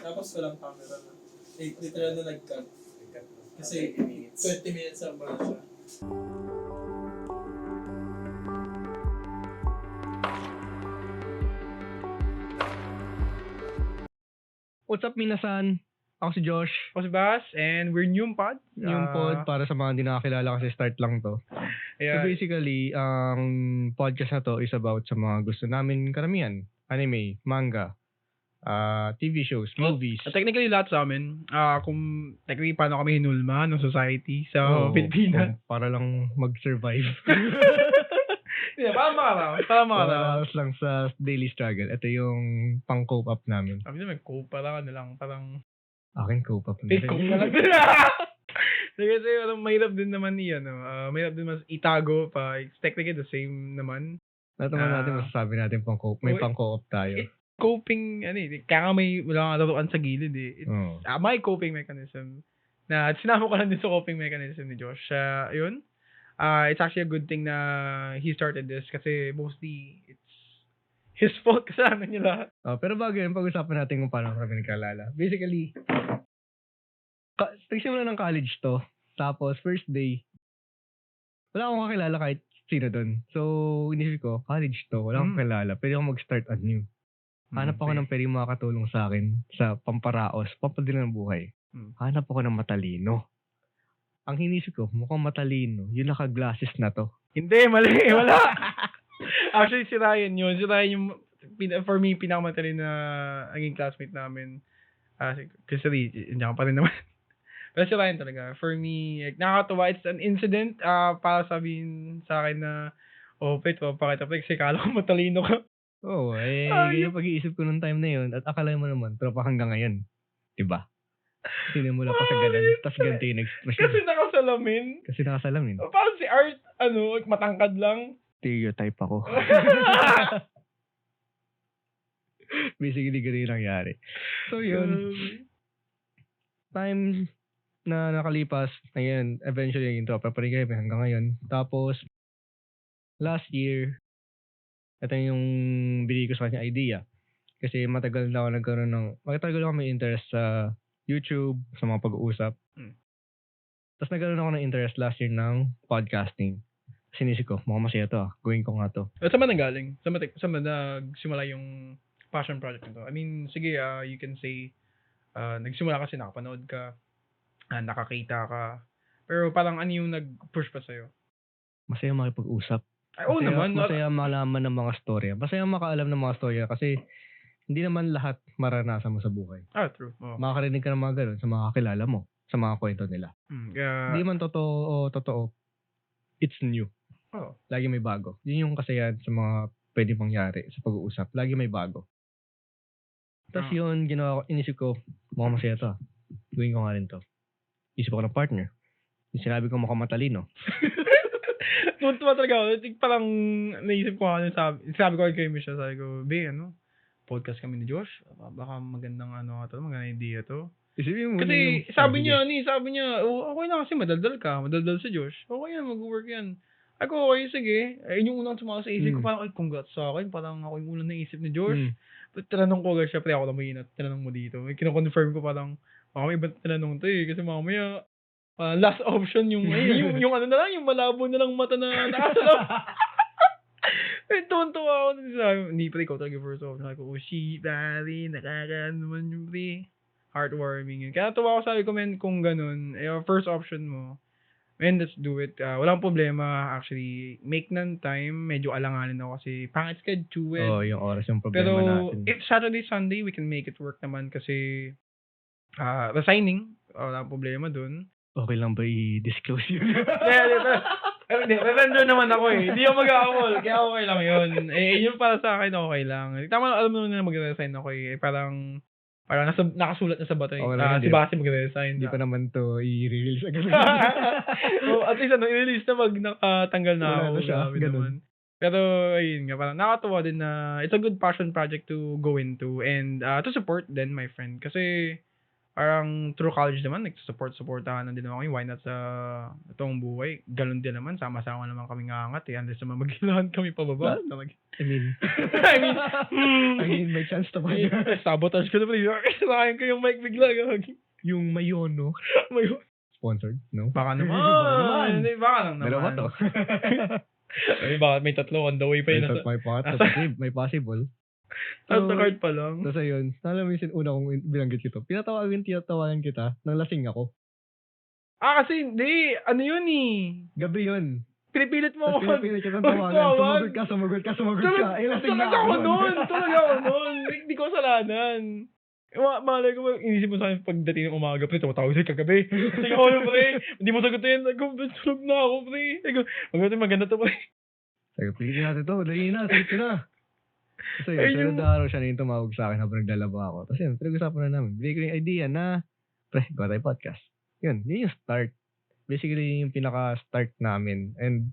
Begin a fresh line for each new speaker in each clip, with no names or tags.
Tapos walang camera na. Literal na nag-cut. Kasi 20 minutes ang pala siya.
What's up, minasan? Ako si Josh.
Ako si Bas, and we're New Pod.
Yung pod, para sa mga hindi nakakilala kasi start lang to. So basically, ang podcast na to is about sa mga gusto namin karamihan. Anime, manga, TV shows, movies.
Technically, lahat sa amin. Kung technically, paano kami hinulma ng society sa Pilipinas.
Para lang mag-survive.
Yeah, para makaraos.
Para lang sa daily struggle. Ito yung pang-cope up namin.
Sabi naman, cope, parang
Akin cope up.
fake cope na lang. Kasi mahirap din naman yan. Mahirap din mas itago pa. It's technically the same naman.
Lahat naman natin masasabi natin pang-cope. May pang-cope up tayo.
Coping, kaya nga wala kang laruan sa gilid eh. My coping mechanism. Na sinama ko lang din sa coping mechanism ni Josh. Yun. It's actually a good thing na he started this kasi mostly it's his fault kasama niya lahat.
Pero bago yun, pag-usapan natin kung paano kami nagkalala. Basically, nagsimula ng college to. Tapos, first day, wala akong kakilala kahit sino doon. So, inisip ko, college to, wala akong kakilala. Pwede akong mag-start anew. Hanap ako ng pwede makakatulong sa akin sa pamparaos, pampadala ng buhay. Hanap ako ng matalino. Ang hinisip ko, mukhang matalino. Yung naka-glasses na to.
Hindi, mali. Wala. Actually, si Ryan yun. Si Ryan yung, for me, pinakamatalino na naging classmate namin. Kasi hindi ako pa rin naman. Pero si Ryan talaga. For me, nakakatuwa. It's an incident para sabihin sa akin na, wait, pakita pa. Kasi kala ko matalino ka.
Yung pag-iisip ko nung time na yun. At akala mo naman, tropa hanggang ngayon. Diba? Sinimula pa sa galan, tapos ganti yung expression.
Kasi nakasalamin.
Kasi
Parang si Art, matangkad lang.
Stereotype ako. Basically, ganun yung nangyari. So, yun. Time na nakalipas, ngayon, eventually, yung tropa pa rin kami hanggang ngayon. Tapos, last year, ito yung binigay ko sa kanya idea. Kasi matagal na ako may interest sa YouTube, sa mga pag-uusap. Tapos nagkaroon ako ng interest last year ng podcasting. Sinisip ko, mukhang masaya to. Gawin ko nga to.
Saan ba nanggaling? Saan ba nagsimula yung passion project nito? I mean, sige, you can say, nagsimula kasi nakapanood ka, nakakita ka. Pero parang ano yung nag-push pa sa'yo?
Masaya makipag-usap.
Naman.
Masaya malaman ng mga storya. Masaya makaalam ng mga storya kasi hindi naman lahat maranasan mo sa buhay.
True.
Makakarinig ka ng mga ganun sa mga kakilala mo, sa mga kwento nila. Hindi man totoo. It's new. Lagi may bago. Yun yung kasayahan sa mga pwede mangyari sa pag-uusap. Lagi may bago. Tapos yun, inisip ko, mukhang masaya to. Gawin ko nga rin to. Isip ko ng partner. Yung sinabi ko mukhang matalino.
Tuntua talaga ako. Parang naisip ko sabi ko kay Misha, sabi ko, podcast kami ni Josh. Baka magandang magandang idea to. Kasi sabi niya, okay na kasi madaldal ka. Madaldal si Josh. Okay yan, mag-work yan. Ako, okay, sige. Ayun yung unang sumaka sa isip ko. Parang, congrats sa akin. Parang ako yung unang naisip ni Josh. Tinanong ko, syempre ako na mahina. Tinanong mo dito. Kino-confirm ko parang, baka may ibang tinanong to eh. Kasi mamaya, last option yung yung malabo na lang mata na nakasalap. Tuntua ako. Hindi pa ikaw talaga first option. Sabi ko, shit, pare, nakakaano naman yung pre. Heartwarming yun. Kaya tuwa ako sabi ko, kung ganun, first option mo, let's do it. Walang problema, actually. Make ng time. Medyo alanganin ako kasi pangit schedule.
Yung oras yung problema
pero,
natin.
If Saturday, Sunday, we can make it work naman kasi resigning, walang problema dun.
Okay lang ba i-disclose yun?
Pero naman ako eh. Hindi ako mag-aawol. Kaya okay lang yun. Yun para sa akin, okay lang. Tama, alam mo na mag-resign ako eh. Parang nakasulat na sa bato eh. Si Basi mag-resign.
Hindi pa naman to i-release agad.
At least i-release na pag nakatanggal na ako. Naman. Pero ayun nga, parang nakatuwa din na it's a good passion project to go into and to support then my friend. Kasi parang through college naman, nag-supportahan din naman kami. Why not sa itong buhay? Ganun din naman, sama-sama naman kami ngangat eh. Unless naman maghilahan kami pababa. Talaga.
I mean,
I mean,
may chance to ba?
sabotage ko na pala. Sakayin ko yung mic bigla.
Yung Mayono.
Mayono.
Sponsored? No?
Baka naman.
Baka naman.
Hindi, baka lang naman.
Dalawa to.
Ay, baka may tatlo on the way pa yun.
May possible.
At the card pa lang.
Tapos ayun, alam mo yung una kong binanggit ito. Tinatawagan kita nang lasing ako.
Kasi hindi. Ano yun eh?
Gabi yun.
Pinipilit mo ako.
Tapos pinipilit kita ng tawagan. Sumagot ka. Ay, lasing na ako nun.
Talaga ako nun. Hindi ko kasalanan. Malay ko, inisip mo sa akin pagdating ng umaga, pre, tumatawag sa'yo kagabi. Sige ko, pre, hindi mo sagutin. Tulog na ako, pre. Maganda to, pre.
Sabi, pilitin natin to. Dali na, sagot ko na. So yun, sunod na araw siya na yung tumawag sa akin habang naglalaba ako. Tapos yun, pinag-usapan na namin. Bigay ko yung idea na, pre, gawa tayo podcast. Yun yung start. Basically, yung pinaka-start namin. And,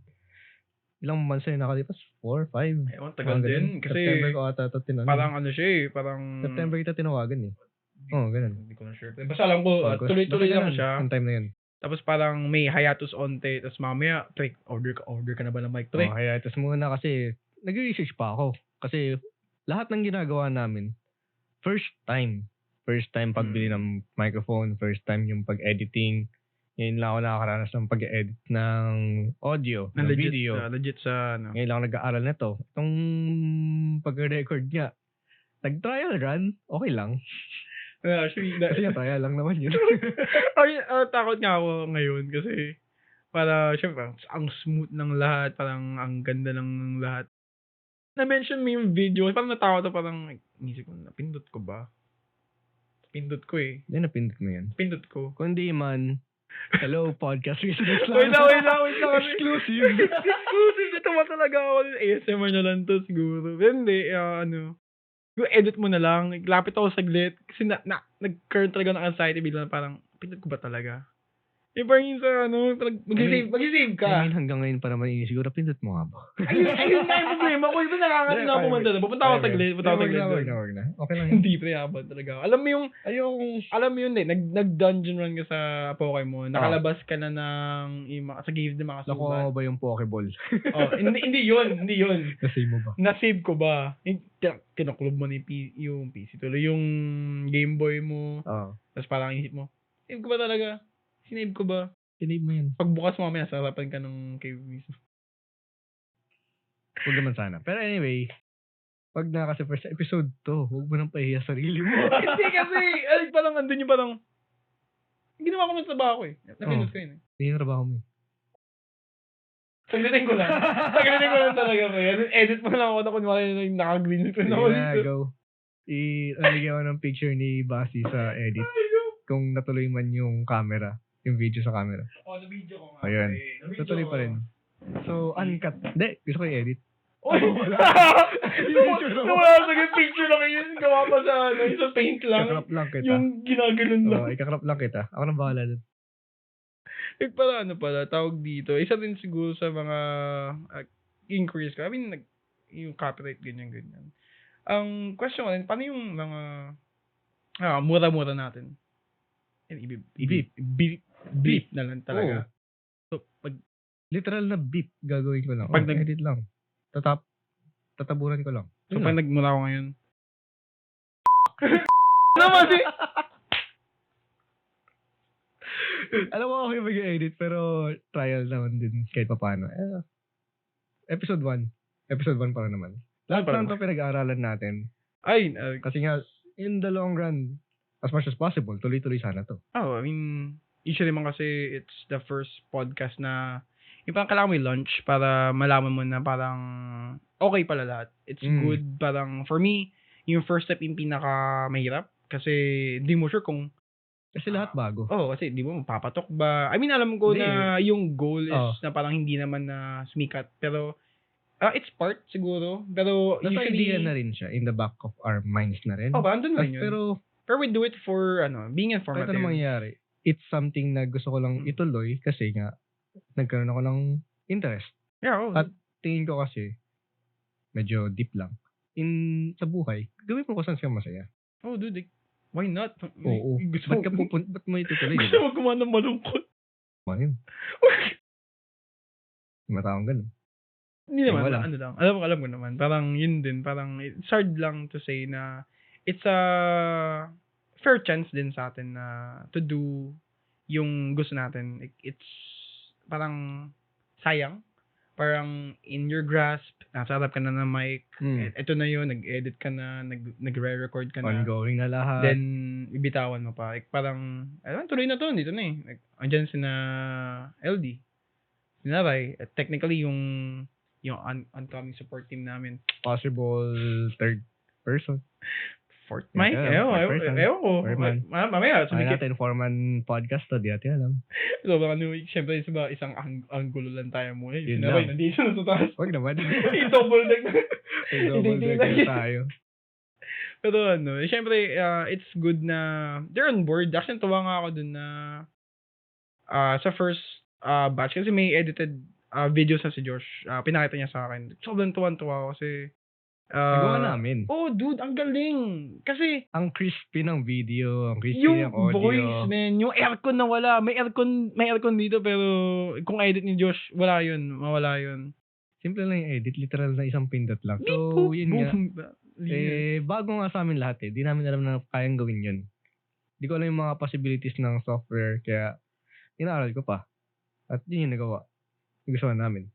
ilang months na nakalipas? 4, 5?
Ewan, tagal din. Kasi,
September ko ata ito tinawagan.
Parang ano siya eh, parang...
September kita tinawagan eh. Oo, ganun.
Hindi ko na sure. Basta alam ko, tuloy-tuloy lang siya.
Ang time na yun.
Tapos parang may hiatus onte. Tapos mamaya, pre, order ka na ba ng mic, pre?
Hiatus muna kasi, nag-research pa ako. Kasi lahat ng ginagawa namin, first time pagbili ng microphone, first time yung pag-editing. Ngayon lang ako nakakaranas ng pag-edit ng audio, ng video.
Legit sa ano.
Ngayon lang ako nag-aaral nito. Itong pag-record niya, nag-trial run, okay lang.
Actually,
kasi trial lang naman yun.
Takot nga ako ngayon kasi para syempre ang smooth ng lahat, parang ang ganda ng lahat. Na-mention mo yung video, parang natakot ako, parang isip ko, napindot ko ba? Pindot ko eh.
Hindi, napindot mo yan.
Pindot ko.
Kundi man, hello, podcast research
lang. Wait lang.
Exclusive.
Exclusive. Ito ba talaga ako? ASMR na lang to siguro. Hindi, edit mo na lang. Lapit ako saglit. Kasi nag-current talaga ng anxiety bigla na parang, pindot ko ba talaga? Parang yun sa mag-save ka.
I mean, hanggang ngayon pa naman siguro, pindot mo nga ba?
Ayun nga yung problema ko. Iba nakakati na pumunta na. Pupunta ako saglit.
Wag na. Okay lang yun.
Hindi pre, abad talaga. Alam mo yun eh. Nag-dungeon run ka sa Pokemon. Nakalabas ka na ng sa cave na makasuban.
Nakuha ba yung Pokeball?
Hindi yun.
Nasave mo ba?
Nasave ko ba? Kinaklob mo na yung PC. Tuloy yung Game Boy mo. Tapos parang isip mo, save ko ba talaga? Sinave ko ba?
Sinave mo yun.
Pagbukas mo mamaya, nasa harapan ka ng cave mismo.
Huwag naman sana. Pero anyway, pag na kasi first episode to, huwag mo nang pahiya sarili mo.
Hindi kasi, parang andun yung parang, ginawa ko ng trabaho eh. Napindot ko yun eh.
Hindi yung trabaho mo.
Saglitin ko lang talaga ko yan. Edit mo lang ako na kunwari na yung naka-green screen ako dito.
Yeah, go. Ilalagay ako ng picture ni Basi sa edit. Kung natuloy man yung camera. Yung video sa camera.
Na-video ko nga.
Ayun. Tutuloy pa rin. So, uncut. Hindi, gusto ko i-edit.
Wala sa picture lang yun. Gawa pa sa sa paint lang.
Ikakrap lang kita.
Yung ginaganon lang.
Ikakrap lang kita. Ako nang bahala dun.
Pala, tawag dito. Isa din siguro sa mga inquiries ko. I mean, yung copyright, ganyan. Ang question ko rin, paano yung mga mura-mura natin? Beep na lang talaga. So,
literal na beep gagawin ko lang.
Pag
edit lang. Tataburan ko lang.
So, pag nagmura ko ngayon. Naman si...
Alam mo ako yung mag-edit pero trial naman din kahit paano. Episode 1 pa rin naman. Lahat lang ito pinag-aaralan natin. Kasi nga, in the long run, as much as possible, tuloy-tuloy sana to.
I mean, usually man kasi it's the first podcast na yung parang kailangan mo yung lunch para malaman mo na parang okay pala lahat. It's good. Parang for me, yung first step yung pinaka-mahirap kasi di mo sure kung
kasi lahat bago.
Kasi di mo mapapatok ba. I mean, alam ko na yung goal is na parang hindi naman na sumikat. Pero, it's part siguro. Pero
nasa
usually...
idea na rin siya in the back of our minds na rin.
Andun na yun.
Pero
we do it for, being informative.
Kahit ano mangyayari, it's something na gusto ko lang ituloy kasi nga, nagkaroon ako ng interest.
Yeah,
At tingin ko kasi, medyo deep lang. Sa buhay, gawin mo kung saan siya masaya.
Dude. Why not?
Oo.
Gusto
Ba't mo itutuloy?
Gusto mo gumawa ng malungkot.
Ano yun? Mataong ganun.
Hindi naman,
Wala.
ano lang. Alam ko naman. Parang yun din. Parang it's hard lang to say na it's a fair chance din sa atin na to do yung gusto natin. It's parang sayang. Parang in your grasp, nasa harap ka na ng mic. Ito na yun, nag-edit ka na, nagre-record ka na.
Ongoing na lahat.
Then, ibitawan mo pa. Parang, tuloy na to, dito na eh. Andyan si na LD. Si Naray. Technically, yung oncoming support team namin.
Possible third person.
Fourth mic? Ewan ko. Mamaya,
Sabi natin, four-man podcast to, di natin alam.
So, baka siyempre, isang anggulo lang tayo muna.
Yun
Naray,
lang.
nandito na sa taas.
Huwag naman.
I-double deck.
Double deck tayo.
Pero siyempre, it's good na they're on board. Actually, tuwa nga ako dun na sa first batch kasi may edited videos na si Josh. Pinakita niya sa akin. Sobrang tuwan-tuwa ako kasi
nagawa namin.
Oh, dude, ang galing. Kasi
ang crispy ng video, ang crispy
yung
ng audio.
voice, man, yung aircon na wala. May aircon dito pero kung edit ni Josh, mawala yun.
Simple lang yung edit, literal na isang pindot lang. So, yun nga. Bago nga sa amin lahat di namin alam na kayang gawin yun. Hindi ko alam yung mga possibilities ng software, kaya inaaral ko pa. At yun yung nagawa. Gusto namin.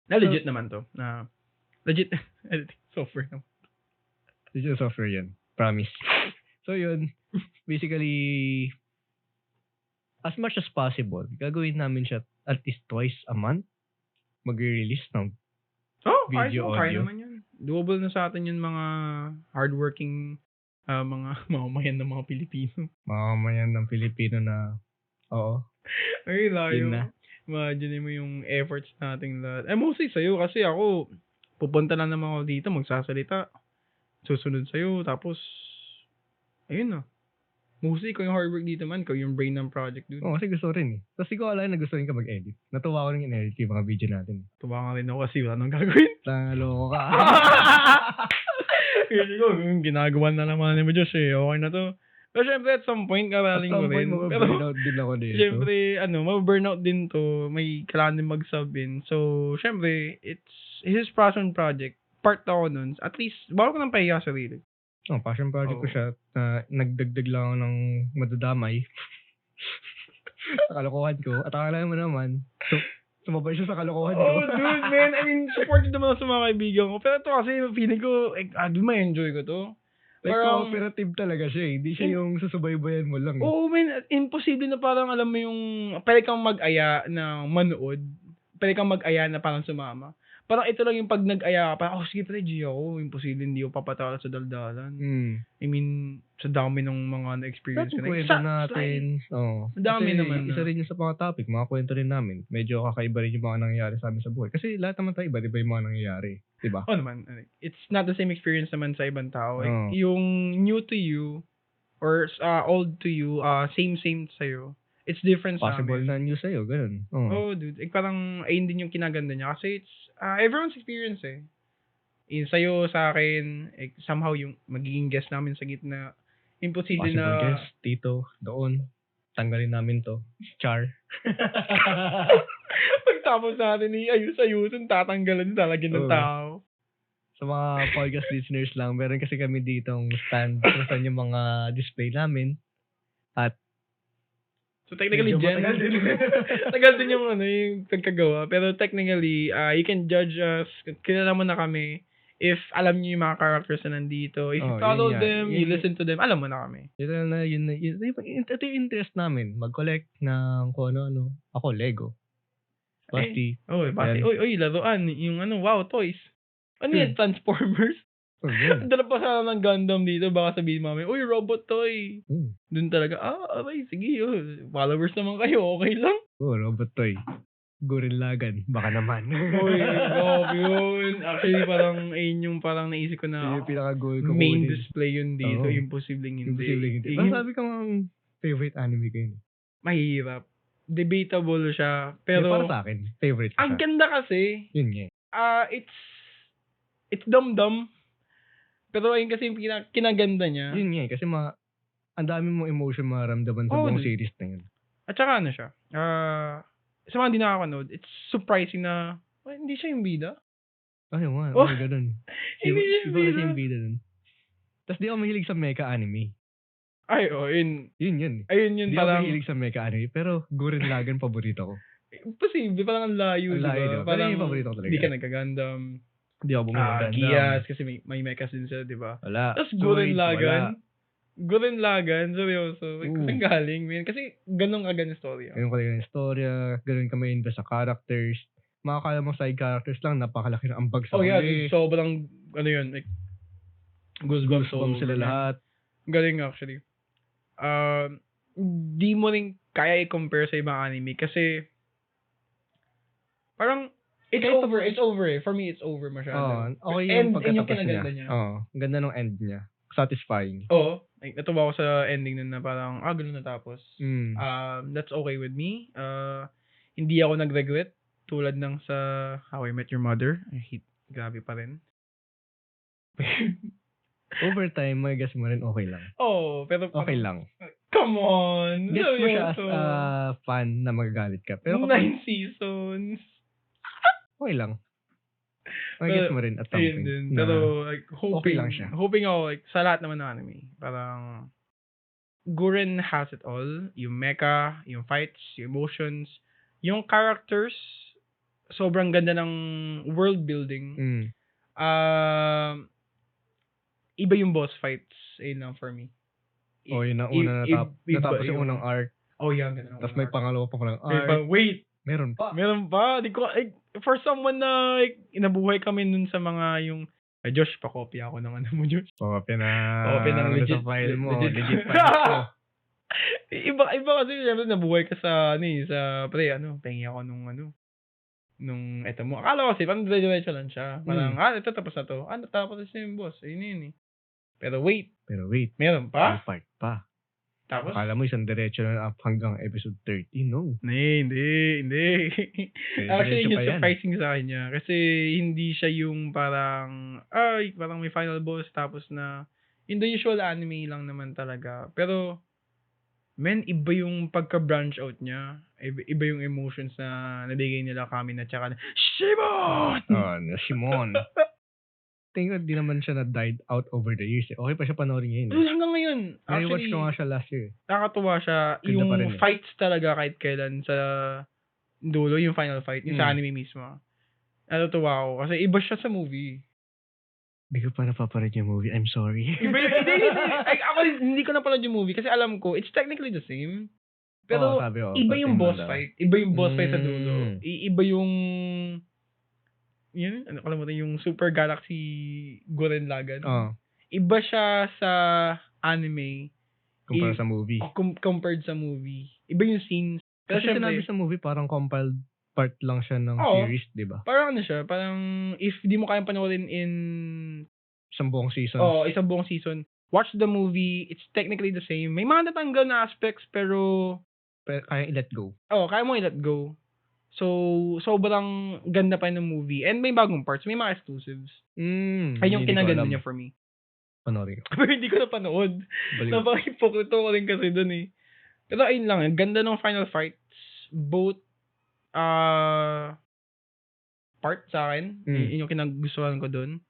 Na legit naman to. Legit editing software naman.
Legit software yan. Promise. So yun, basically, as much as possible, gagawin namin siya at least twice a month. Mag-release ng video
kaya
audio.
naman yan. Doable na sa atin yung mga hardworking mga mamamayan ng mga Pilipino.
Mamamayan ng Pilipino na, oo.
Ay, layo.
Yun na.
Imagine mo yung efforts nating lahat. Mostly sa'yo kasi ako, pupunta lang naman ako dito, magsasalita. Susunod sa'yo, tapos, ayun na. Mostly, ikaw yung hard work dito man, ikaw yung brain ng project dude.
Oo, kasi gusto rin Tapos ikaw alay na gusto rin ka mag-edit. Natuwa ko rin yung edit yung mga video natin.
Tuwa ka rin ako kasi wala nang gagawin.
Loko ka.
Kasi ko, ginagawa na naman ni Diyos okay na to. Pero syempre, at some point, karaling ko rin.
Burnout din ako dito.
Syempre, ma-burnout din to. May kailangan din mag-sub in. So, syempre, it's his passion project. Part ako nun. At least, bawal ko nang pahiya sa sarili.
Passion project ko siya. Nagdagdag lang ako ng madadamay. Sa kalokohan ko. At akala mo naman, sumabay siya sa kalokohan ko.
Oh, dude, man. I mean, supported naman ako sa mga kaibigan ko. Pero ito kasi, feeling ko, ma-enjoy ko to.
Like, cooperative talaga siya Hindi siya yung susubaybayan mo lang.
Oo, man. Imposible na parang, alam mo yung, pwede kang mag-aya na manood. Pwede kang mag-aya na parang sumama. Parang ito lang yung pag nag-aya ka, parang, sige pre, G ako. Imposible, hindi ako papatala sa daldalan. I mean, sa dami ng mga na-experience ko.
Kwento natin.
Dami naman.
Isa rin yung sa mga topic, mga kwento rin namin. Medyo kakaiba rin yung mga nangyayari sa amin sa buhay. Kasi lahat naman tayo, iba yung mga nangyayari. Diba?
Naman. It's not the same experience naman sa ibang tao. Yung new to you, or old to you, same sa'yo. It's different
Possible
sa
na new sa'yo, ganun.
Dude. Parang, ayun din yung kinaganda niya. Kasi it's, everyone's experience sa'yo, sa akin, somehow yung magiging guest namin sa gitna, imposible
possible
na...
guest, tito, doon. Tanggalin namin to. Char.
Pagtapos natin ayusin, tatanggalan talaga ng tao.
Sa mga podcast listeners lang, meron kasi kami ditong stand kung saan yung mga display namin. At
so technically, tagal din yung yung pagkagawa. Pero technically, you can judge us. Kilala mo na kami. If alam niyo yung mga characters na nandito. If you follow them, you listen to them, alam mo na kami.
Ito yung interest namin. Mag-collect ng kung ano-ano. Ako, Lego. Basti.
Basti. Laruan. Yung wow, toys. Ano yan? Transformers? Dala pa sana ng Gundam dito, baka sabihin mami, robot toy. Doon talaga, okay, sige, followers naman kayo, okay lang.
Robot toy. Gorillagan, baka naman.
Yun. Actually, parang, ayun yung parang naisip ko na,
yung pinaka-goal ko
main display yun dito, imposibleng hindi.
Sabi ko ang favorite anime ko yun.
Mahirap. Debatable siya, pero,
para sa akin, favorite siya.
Ang ganda kasi,
yun nga.
it's dumb-dumb. Pero ayun kasi yung kinaganda niya.
Yun nga kasi ang dami mong emotion maramdaman sa
Oo.
buong series na yun.
At saka ano siya, sa mga hindi nakakanood, it's surprising na hindi siya yung bida.
Ayun nga,
Oh,
ganun.
hindi siya yung
Iba kasi
bida.
yung bida dun. Tapos di ako mahilig sa mecha anime.
Ay, yun.
Yun.
Ayun yun
Di ako
parang,
mahilig sa mecha anime, pero Gurren Lagann paborito ko.
posible, parang ang layo,
Ang layo,
diba?
diba? Pero
Parang,
yun yung paborito ko talaga.
hindi ka nagka-Gundam.
Di ako bumaganda.
Gias, kasi may mechas din sila, diba?
Wala.
Tapos Gurren
Zoids,
Lagann. Gurren Lagann, seryoso.
Oo.
Saan galing, man? Kasi ganun agad yung story.
Ganun talaga yung storya, ganun ka ma-invest sa characters. Makakala mo side characters lang, napakalaki ng ambag sa
Yeah,
huli.
sobrang, ano yun, like, goosebumps
Goosebumps sila
over, man.
lahat.
Galing actually. Di mo rin kaya i-compare sa ibang anime kasi parang it's over eh. For me, it's over masyado.
Okay
And
yung
yung
pagkatapos
kinaganda
niya.
niya.
Ganda ng end niya. Satisfying.
Oo. Like, natuwa ako sa ending nun na parang, ganun natapos.
Mm.
That's okay with me. Hindi ako nag-regret tulad ng sa How I Met Your Mother. Grabe pa rin.
Over time, may guess mo rin okay lang.
Pero
Okay lang.
Come on.
Guess mo siya as
Seryoso.
a fan na magagalit ka. Pero
9
kapag
seasons.
okay lang. May guess mo rin at some
Ayun
point.
din.
na
Pero like
okay lang siya.
Hoping ako like sa lahat naman ng anime. Parang Gurren has it all. Yung mecha, yung fights, yung emotions, yung characters. Sobrang ganda ng world building.
Mm.
Iba yung boss fights. Ayun lang for me.
Yun ang una natapos yung unang arc.
Yeah, ganda.
Tapos may pangalawa pa palang arc.
Wait.
Meron pa.
Meron pa. Di ko, for someone na inabuhay kami nun sa mga yung Josh, pakopya ako ng ano mo, Josh.
Pakopya na
ng legit
sa file mo.
legit
file mo.
iba kasi syempre nabuhay ka sa pengi ako nung eto mo. Akala ko kasi parang diretso lang siya. Parang ito tapos na to. Tapos na yung boss. Yun eh. Pero wait. Meron pa?
May part pa.
Tapos?
Akala mo isang diretso na up hanggang episode 30. No.
Hindi. Actually,
Diretso
yung
pa yan.
surprising sa akin niya. Kasi hindi siya yung parang may final boss tapos na in the usual anime lang naman talaga. Pero, iba yung pagka-branch out niya. Iba yung emotions na nabigay nila kami na tsaka na, Shimon!
Shimon. Tingin ko di naman siya na-died out over the years. Okay pa siya panoorin ngayon.
Hanggang ngayon.
I-watch
Actually,
ko nga siya last year.
nakakatuwa siya.
Ganda
Yung
pa rin eh.
fights talaga kahit kailan sa dulo, yung final fight, yung sa anime mismo. Natutuwa ako. Kasi iba siya sa movie.
Hindi ko pa napapanood yung movie. I'm sorry.
Hindi. Ako hindi ko napanood yung movie kasi alam ko, it's technically the same. Pero
sabi ko,
iba yung boss
pag
fight. Iba yung boss fight sa dulo. Iba yung kalimutan yung Super Galaxy Gurren Lagann. Iba siya sa anime
kumpara sa movie.
Compared sa movie. Iba yung scenes. Pero
Kasi sinabi sa movie, parang compiled part lang siya ng series, di ba?
Parang siya, parang if di mo kayang panoorin in
isang buong season.
Isang buong season. Watch the movie. It's technically the same. May mga natanggal na aspects pero
kaya i-let go.
Kaya mo i-let go. So, sobrang ganda pa ng movie. And may bagong parts. May mga exclusives. Ay yung kinaganda niya for me.
Panoorin ko.
Pero hindi ko napanood. Napaka-hypocrite ko rin kasi dun eh. Pero ayun lang. Ang ganda ng final fights. Both part sa akin. Yun yung kinagustuhan ko dun.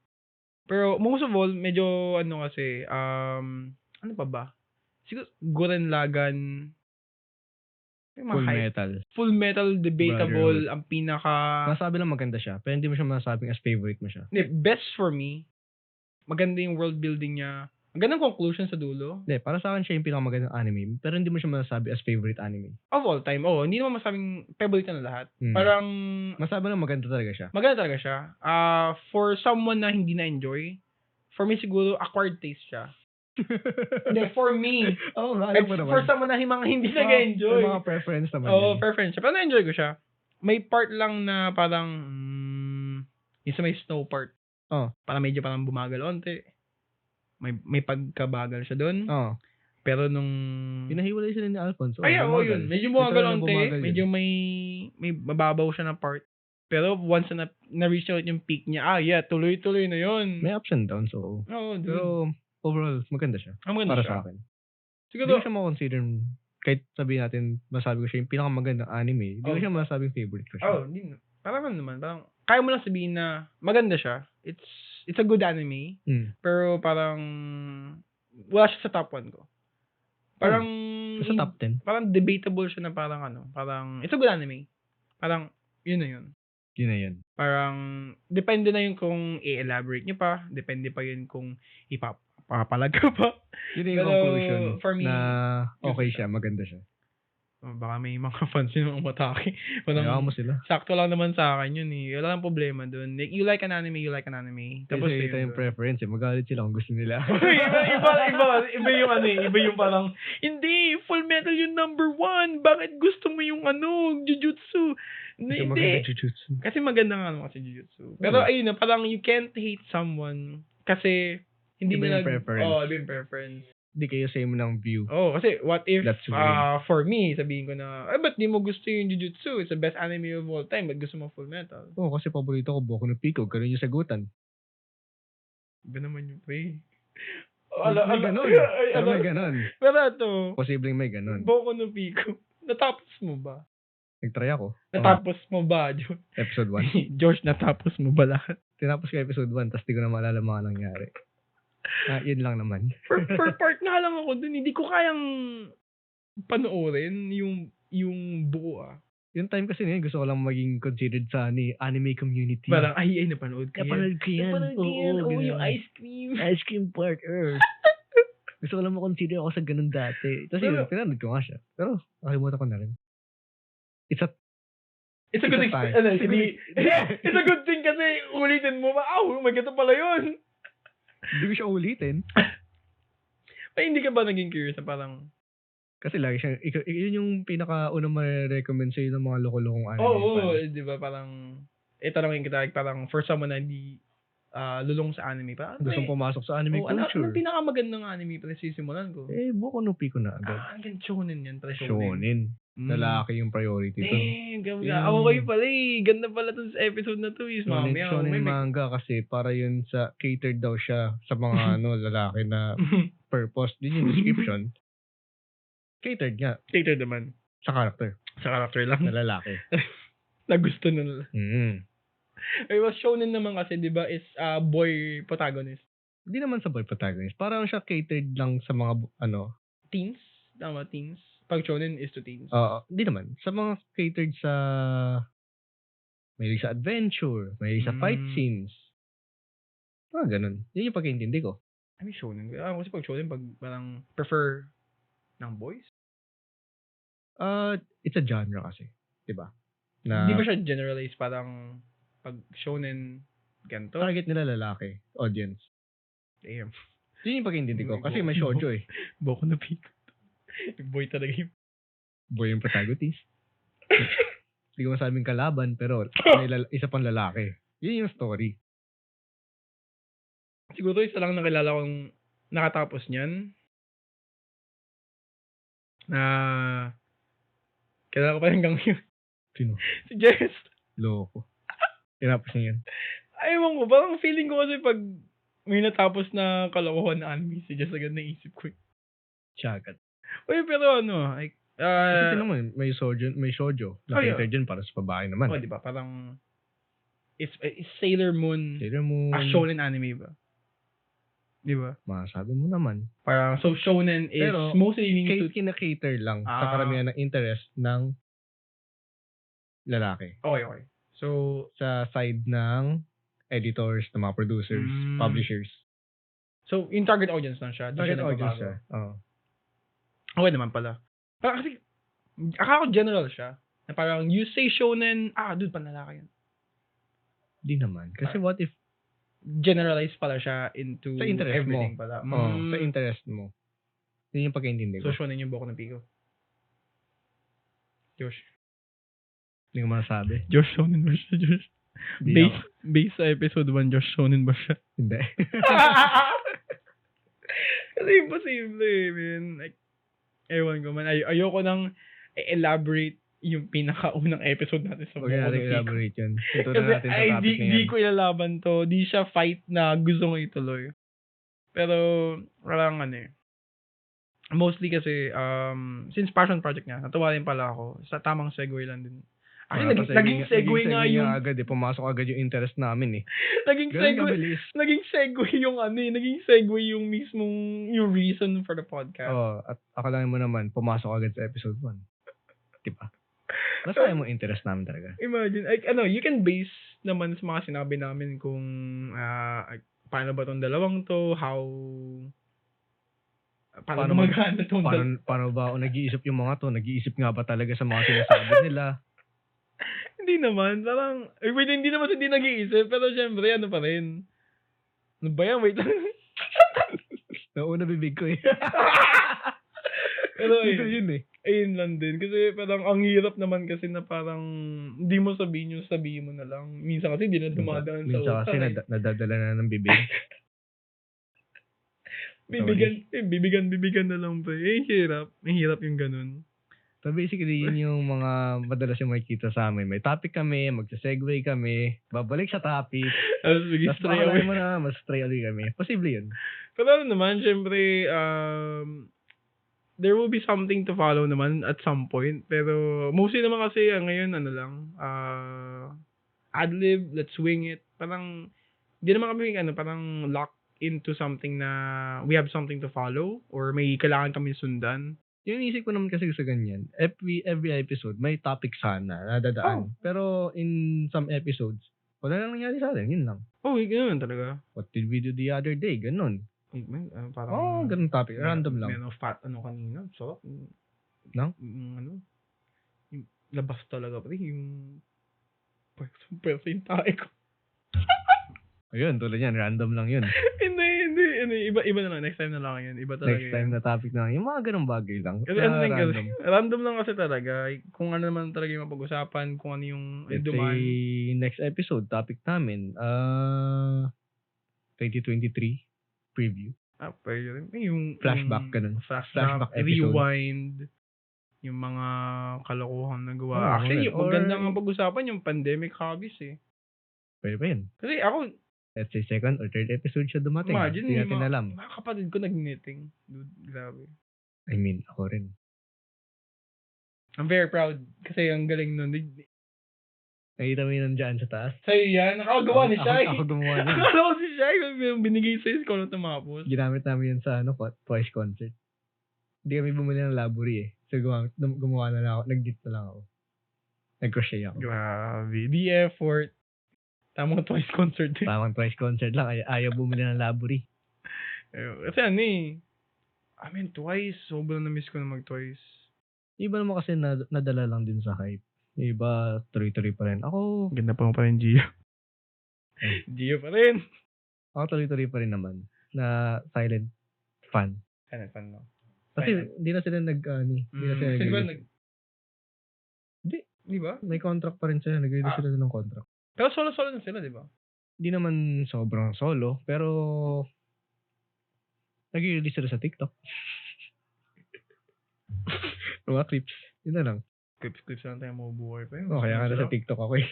Pero most of all, medyo kasi, ano pa ba? Siguro Gurren Lagann. Full Metal debatable. Ang pinaka...
Masabi lang maganda siya. Pero hindi mo siya masabing as favorite mo siya.
Best for me. Maganda yung world building niya. Magandang conclusion sa dulo.
Para sa akin siya yung pinakamagandang anime. Pero hindi mo siya masabi as favorite anime.
Of all time. Hindi naman masabing favorite na lahat. Parang...
Masabi lang maganda talaga siya.
Maganda talaga siya. For someone na hindi na-enjoy, for me siguro acquired taste siya. For me. For someone na hindi nag-enjoy.
May mga preference naman.
Preference siya. Pero na-enjoy ko siya. May part lang na parang yung sa may snow part. Parang medyo parang bumagal onte. May pagkabagal siya doon. Pero nung...
Pinahiwalay sila ni Alfonso.
Yun. Medyo bumagal onte. Medyo may mababaw siya na part. Pero once na-reach na yung peak niya, tuloy-tuloy na yun.
May ups and downs, oo.
Oo, dude.
Pero overall, maganda siya.
Maganda
Para
siya.
sa akin.
Siguro,
Hindi ko siya makonsider, kahit sabihin natin, masabi ko siya yung pinakamagandang anime, hindi ko siya masasabing favorite ko siya.
hindi na. Parang ano naman, parang, kaya mo lang sabihin na maganda siya. It's a good anime. Pero parang, wala siya sa top 1 ko. Parang,
Sa top 10.
Parang debatable siya na parang parang, it's a good anime. Parang, yun na yun.
Yun na yun.
Parang, depende na yun kung i-elaborate niyo pa. Depende pa yun kung ipapalag ka pa.
Yun na yung
Pero,
conclusion
for me,
na okay siya, maganda siya.
Baka may mga fans yung matake.
Ayaw mo sila.
Sakto lang naman sa akin yun eh. Wala nang problema dun. Like, you like an anime. Tapos
Kasi ito yung preference eh. Magalit sila kung gusto nila.
iba yung iba yung parang, hindi, Full Metal yung number 1. Bakit gusto mo yung Jujutsu?
Kasi maganda Jujutsu.
Kasi maganda nga kasi Jujutsu. Pero ayun na, parang you can't hate someone kasi hindi
Iba
nila
yung preference.
iba yung preference.
Hindi kayo same ng view.
Kasi what if
That's weird.
for me, sabihin ko na, ba't di mo gusto yung Jujutsu? It's the best anime of all time. Ba't gusto mo Full Metal?
Kasi paborito ko Boku no Pico. Ganun yung sagutan.
Iba naman yung pre.
May ganun. May ganun.
Pero ito,
Posibleng may ganun.
Boku no Pico. Natapos mo ba?
Nag-try ako.
Natapos mo ba, Josh?
Episode 1.
Josh, natapos mo ba lahat?
Tinapos ko episode 1, tapos di ko na maalala mga nangyari. Yun lang naman.
For part nga lang ako dun, hindi ko kayang panoorin yung buo
Yung time kasi ngayon, gusto ko lang maging considered sa anime community.
Parang, napanood ko yan.
Napanood ko yan.
Oo, yung ice cream.
Ice cream part, Gusto ko lang makonsider ako sa ganun dati. Tapos yun, pinanood ko nga siya. Pero, nakalimutan ko na rin. It's a good thing.
It's a good thing kasi ulitin mo, may ganito pala yun.
Hindi ko siya ulitin.
Hindi ka ba naging curious na parang...
Kasi lagi siya, yun yung pinaka-unang ma-recommend sa'yo ng mga loko-lokong anime.
Oo, di ba? Parang, tanongin kita, parang for someone na hindi lulong sa anime pa.
Gustong pumasok sa anime culture.
Anong pinakamagandang anime pala sisimulan ko?
Boku no Pico na agad.
Hanggang shonen yan.
Shonen. Lalaki yung priority to.
Ako kayo pala Ganda pala to sa episode na to.
Shonen manga kasi para yun sa catered daw siya sa mga lalaki na purpose. Din yung description. Catered nga.
Catered naman.
Sa character.
Sa character lang.
Na lalaki.
Na gusto na nila.
Well,
shonen naman kasi, di ba, is boy protagonist.
Hindi naman sa boy protagonist. Parang siya catered lang sa mga,
teens? Tama, teens. Pag shonen is to teens.
Hindi naman. Sa mga catered sa, may sa adventure, may sa fight scenes. Ganun. Yun yung pagkaintindi ko.
I mean, shonen. Kasi pag shonen, parang prefer ng boys?
It's a genre kasi. Diba?
Hindi ba siya generalized? Parang pag shonen, ganito?
Target nila lalaki. Audience.
Damn.
Yun yung pagkaintindi ko. Kasi may shoujo
Boku no Pico. Boy talaga yung...
Boy yung protagonist. Hindi ko masabing kalaban, pero may isa pang lalaki. Yun yung story.
Siguro isa lang nakilala kong nakatapos niyan. Kilala ko pa hanggang ngayon.
Sino?
Si Jess.
Loko. Tinapos niya yan.
Ewan ko, parang feeling ko kasi pag may natapos na kalokohan na anime, si Jess agad naisip ko.
Chagat.
Uy, pero
kasi naman, may shoujo. Nakita dyan para sa babae naman.
Di ba? Parang, it's Sailor Moon. Shonen anime ba? Di ba?
Masabi mo naman.
Parang, so shonen is
pero,
mostly linked to...
Kina-cater lang sa karamihan ng interest ng lalaki.
Okay. So,
sa side ng editors, ng mga producers, publishers.
So, yung target audience lang siya.
Target audience siya.
Okay naman pala. Parang kasi, akala ko general siya. Na parang, you say shonen, dude, panlalaki yan.
Di naman. Kasi what if
generalize pala siya into
sa interest
everything
mo.
pala.
Sa interest mo. Yun yung pagkaintindi ko.
So, shonen yung Boku no Pico. Josh.
Hindi ko masabi.
Josh, shonen ba siya, Josh? Based sa episode 1, Josh, shonen ba siya?
Hindi.
Kasi imposible, man. Like, ewan ko man. Ayoko nang elaborate yung pinakaunang episode natin sa
Huwag natin
Bokonofico.
elaborate yun. Ito na
Kasi
natin sa topic na
di
yan.
ko ilalaban to. Di siya fight na gusto ko ituloy. Pero, parang mostly kasi, since passion project niya, natuwa rin pala ako. Sa tamang segue lang din. Actually, naging segue nga yung...
agad eh. Pumasok agad yung interest namin eh.
Naging
Ganun
segue.
kabilis.
Naging segue yung naging segue yung mismong, yung reason for the podcast.
Oo. At akalain mo naman, pumasok agad sa episode 1. Diba? Masaya mo interest namin talaga.
Imagine, like, you can base naman sa mga sinabi namin kung paano ba tong dalawang to, paano magana tong
Paano ba ako nag-iisip yung mga to? Nag-iisip nga ba talaga sa mga sinasabi nila?
Hindi naman, parang, wait, hindi naman hindi nag-iisip, pero syempre, pa rin. Ano ba yan? Wait lang.
Nauna bibig ko eh.
Pero
Yun eh.
ayun lang din. Kasi parang ang hirap naman kasi na parang hindi mo sabihin mo na lang. Minsan kasi hindi na dumadaan sa
Minsan
utak.
kasi nadadala na ng bibig.
Bibigan na lang pa. Hirap. Ang hirap yung ganun.
So basically, yun yung mga madalas yung makikita sa amin. May topic kami, magsa-segue kami, babalik sa topic.
Tapos bigis
Tapos pakalain mo na, mas stray ulit kami. Posible yun.
Pero naman, syempre, there will be something to follow naman at some point. Pero mostly naman kasi ngayon, ad-lib, let's swing it. Parang, di naman kami, parang lock into something na we have something to follow or may kailangan kami sundan.
Yung isip ko naman kasi sa ganyan, every episode, may topic sana na dadaan. Pero in some episodes, wala lang nangyari sa atin, yun lang.
Ganun talaga.
What did we do the other day? Ganun.
Parang,
ganun topic. Random lang.
Meron kanina. So,
No?
Yung labas talaga pati, yung person tayo ko.
Ayun, tulad yan, random lang yun.
Hindi. Iba na lang. Next time na lang yun. Iba talaga
Next time na topic na, yung mga ganung bagay lang.
Kasi
random.
Random lang kasi talaga. Kung ano naman talaga yung mapag-usapan, kung ano yung
Let's
dumaan.
say, next episode, topic namin, 2023 preview.
Pwede rin. Yung
Flashback, ganun.
Flashback
episode.
rewind. Yung mga kalokohan na gawa. Actually, yung maganda nga pag-usapan, yung pandemic hobbies eh.
Pwede pa yun.
Kasi ako,
Let's say second or third episode siya dumating.
imagine,
Hindi natin alam.
mga kapatid ko nag-knitting. Dude, grabe.
I mean, ako rin.
I'm very proud kasi ang galing nun.
Nakita mo yun dyan sa taas?
Sa'yo yan? Nakagawa ni Shai.
Ako gumawa din.
Nakagawa si Shai. Binigay sa'yo ko na tumapos.
Ginamit namin yun sa Twice concert. Hindi kami bumili ng library eh. So gumawa na lang ako. Nag-git na lang ako. Nag-crochet ako.
Grabe. The effort. Tamang Twice concert din.
Tamang Twice concert lang. Ayaw bumili ng library.
Kasi Twice. Sobrang na-miss ko na mag-Twice.
Iba naman kasi nadala lang din sa hype. Iba, tuloy-tuloy pa rin. Ako,
Ganda pa mo pa rin, Gio. Gio pa rin.
ako tuloy-tuloy pa rin naman. Na silent fan.
Silent fan, no?
Kasi hindi na sila hindi na sila
Di ba?
may contract pa rin sila. Nag-release sila ng contract.
Pero solo-solo na sila, di ba?
Hindi naman sobrang solo, pero nag-release sila sa TikTok. Mga clips. Yun na lang.
Clips lang tayo mabubuhay pa yun.
Kaya nga na sa TikTok ako eh.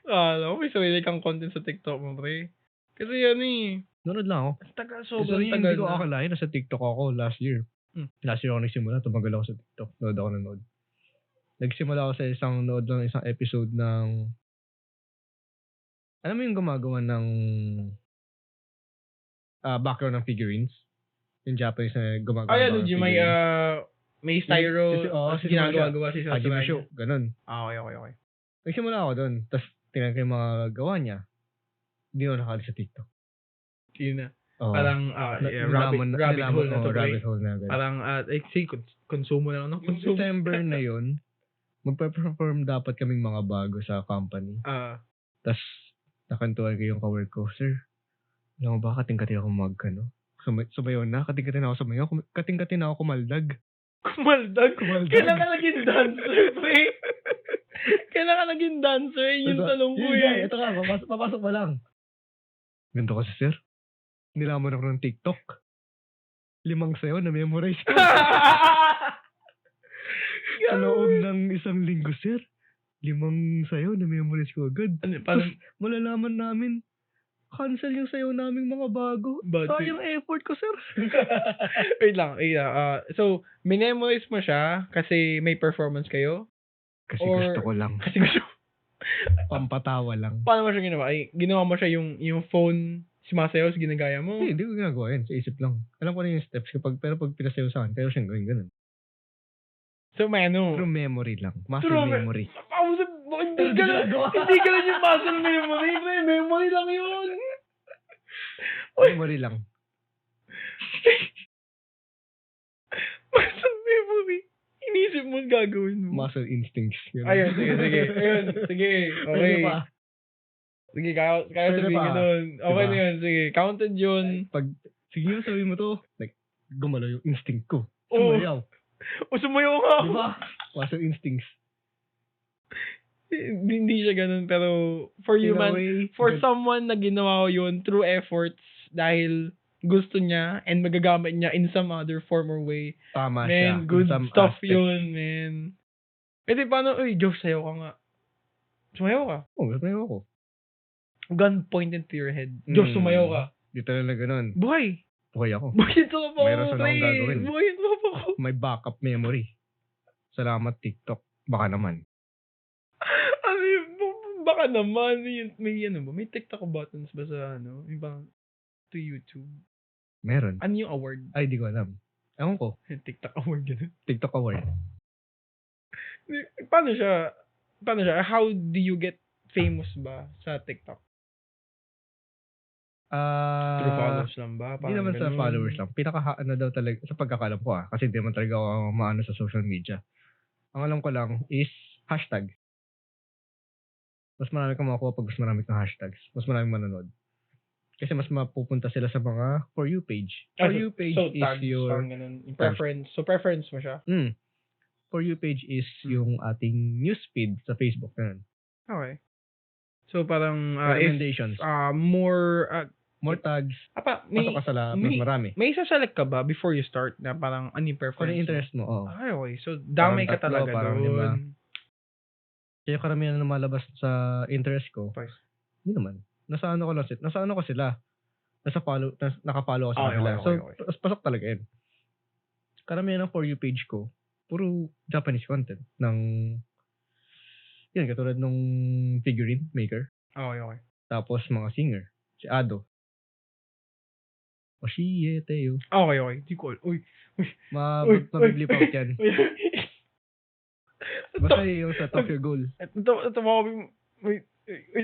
Alam mo, may sarili kang content sa TikTok mo, pre. Kasi
Nunod lang ako.
sobrang
Kasi
tagal
hindi ko
na.
akalain na sa TikTok ako last year. Last year ako nagsimula, tumagal ako sa TikTok. Nood ako ng nood. Nagsimula ako sa isang episode ng... Alam mo yung gumagawa ng background ng figurines? Yung Japanese na gumagawa ng figurines.
May styro ginagawa si
Hajime Show. Ganun.
Okay.
Nagsimula ako doon. Tapos tingnan ko yung mga gawa niya. Hindi ako nakali sa TikTok.
Yun na.
Oh.
Parang rabbit hole na to.
Rabbit hole na. Ganun.
Parang, konsumo na lang ng konsumo.
December na yun, magpa-perform dapat kaming mga bago sa company. Tapos, nakantuan ko yung kawork ko, sir, alam mo ba, kating-kating ako sumayaw na, kating-kating ako sumayaw, kating-kating ako kumaldag.
Kumaldag? Kailan ka naging dancer, pre? Kailan ka naging dancer? Yung tanong ko eh.
Ito ka, papasok pa lang. Ganito kasi, sir. Nilaman ako ng TikTok. 5 sayo na memorize ko. Sa loob ng isang linggo, sir. 5 sayaw na memorize ko agad.
Ano, paano?
Tapos, malalaman namin, cancel yung sayaw naming mga bago.
Ba't?
Sayang effort ko, sir.
Wait lang. So, minemorize mo siya kasi may performance kayo?
Kasi
Or-
gusto ko lang.
Kasi gusto
Pampatawa lang.
Paano mo siya ginawa? Ay, ginawa mo siya yung phone, sumasayaw, ginagaya mo?
Hindi ko ginagawa yan. Sa isip lang. Alam ko na yung steps. Pero pag pinasayaw sa akin, kaya siyang gawin ganun.
So, may ano?
Through memory lang. Muscle
True
memory.
Hindi ka lang yung muscle memory. Memory lang yun.
Memory lang.
Muscle memory. Inisip mo gagawin mo.
Muscle instincts. Ganun.
Ayun, sige. Ayun, sige. Okay.
Pwede pa.
Sige, kaya
Pwede
sabihin
pa.
ka nun. Okay
Diba?
na yun, sige. Counted yun.
Sige nga sabihin mo to. Like, gumalaw yung instinct ko.
Oo.
Sumayaw.
O, sumayaw nga ako.
Diba? Muscle instincts.
Hindi siya ganun, pero for
In a
human,
way,
for
good.
someone na ginawa ko yun through efforts dahil gusto niya and magagamit niya in some other form or way.
Tama siya.
Man,
in
good
some
stuff
aspect.
yun, man. Pwede paano, Josh, sayaw ka nga. Sumayaw ka.
Oo, sumayaw ako.
Gun pointed to your head. Josh, sumayaw ka.
Di talaga ganun.
Buhay!
Buhay ako.
Buhay ito ka pa
Mayroon sana akong gagawin.
Buhay ito ka pa ako.
May backup memory. Salamat TikTok. Baka naman.
Ano yun? Baka naman. May ano ba? May TikTok buttons ba sa ano? Yung bang to YouTube?
Meron.
Ano yung award?
Ay, di ko alam. Ewan ko.
TikTok award ganun.
TikTok award.
Paano siya? How do you get famous ba sa TikTok? Through followers lang ba?
Hindi naman sa followers lang. Ano daw talaga, sa pagkakalam ko kasi hindi naman talaga ako maano sa social media. Ang alam ko lang is hashtag. Mas marami kang makukuha pag mas marami kang hashtags. Mas maraming manonood. Kasi mas mapupunta sila sa mga For You page. For You page
so
is
tags,
your...
parang ganun. Yung preference. So preference mo siya?
For You page is yung ating newsfeed sa Facebook. Ganun.
Okay. So parang
Recommendations.
More
More tags.
may
Pasok ka sa mas marami.
may isa-select ka ba before you start na parang ano yung
Kung
preference
ano interest mo, oo.
Ay, okay. So damay ka
Parang
talaga
parang
doon.
Kaya karamihan na lumalabas sa interest ko.
Twice.
Hindi naman. Nasa ano ko sila. Naka-follow ko sa kanila.
Okay.
So, pasok talaga yun. Karamihan ng For You page ko, puro Japanese content. Yun, katulad nung figurine maker.
Okay.
Tapos mga singer. Si Ado. Oshie Teo.
Okay. Di ko. Uy.
Mabiblip out yan.
Uy.
Basta yung sa Tokyo Ghoul.
Ito mo wait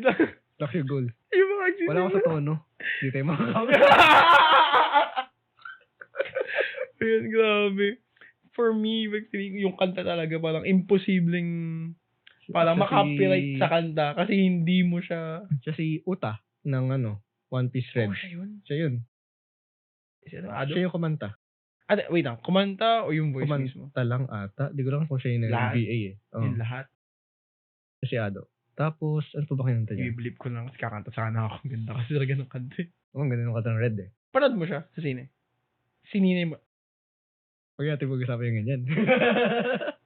lang.
Tokyo Ghoul.
Yung mga
Wala ako sa tono. Hindi tayo makakawin.
Ayun, grabe. For me, yung kanta talaga parang imposibleng parang makapiright sa kanta kasi hindi mo siya...
Siya si Uta ng One Piece Red.
siya yun?
Siya yun. Siya yung kumanta.
Wait lang, kumanta o yung voice mismo?
Kumanta lang ata. Di ko lang kung siya yung
Lahat?
VA eh.
Yung lahat?
Si Ado. Tapos, ano pa ba kinanta niya?
I-blip ko lang kasi kakanta sana ako. Ang ganda kasi talaga ng kanta.
Ang ganda ng kanta ng Red eh.
Panood mo siya sa sine? Sinine mo?
Huwag natin mag-usapan yung ganyan.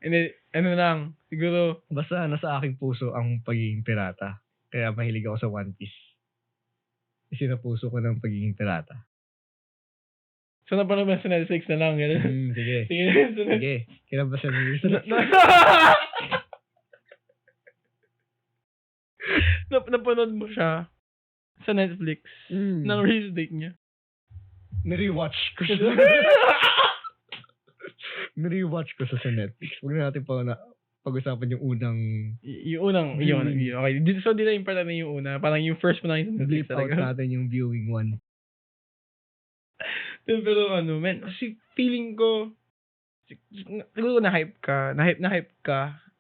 And then, ano lang, siguro,
Basta nasa aking puso ang pagiging pirata. Kaya mahilig ako sa One Piece. Isinapuso ko ng pagiging pirata.
so napanood mo sa Netflix na lang, gano'n.
Sige.
Sige,
Sige. Kinabasan mo yun.
Napanood mo siya sa Netflix ng release date niya.
Nirewatch ko siya. Nirewatch ko siya sa Netflix. Huwag na natin pag-usapan yung unang...
Yung unang, yun. Okay. So, di na important na yung una. Parang yung first mo na yung sa Netflix
Blip out
talaga.
natin yung viewing one.
Pero man, kasi feeling ko, siguro na-hype ka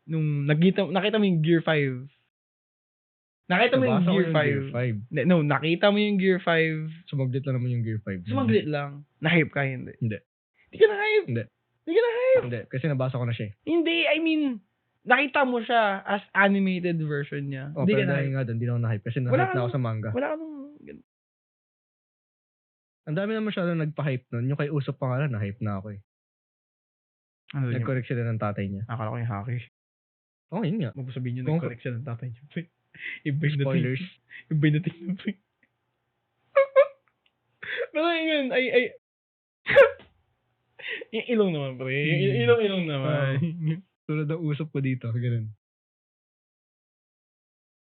nung nakita mo yung Gear 5. Nakita mo yung
Nabasa ko
Gear 5. No, nakita mo yung Gear 5.
Sumaglit lang naman yung Gear 5.
Sumaglit lang. Na-hype ka, hindi?
Hindi.
Hindi ka na-hype?
Hindi.
Hindi ka na-hype?
Hindi. Kasi nabasa ko na siya.
Hindi, I mean, nakita mo siya as animated version niya.
Oh,
Hindi
pero
ka
dahil
na-hype.
nga doon, hindi na ako na-hype. Kasi
Wala
na-hype na ako
kang-
sa manga.
Wala ka nung...
Ang dami na masyadong nagpa-hype nun. Yung kay Usopp pa nga lang, na-hype na ako eh.
Ano yun?
Nag-correct sila ng tatay niya.
Akala ko yung hacker.
Oh, yun nga.
Huwag mo sabihin
Kung-
yung nag-correct siya ng tatay niya. Iba yung
Spoilers.
Iba yung dating na pre. Pero yun, ay. Yung ilong naman, pre. Yung ilong naman.
Tulad ng usap ko dito, ganun.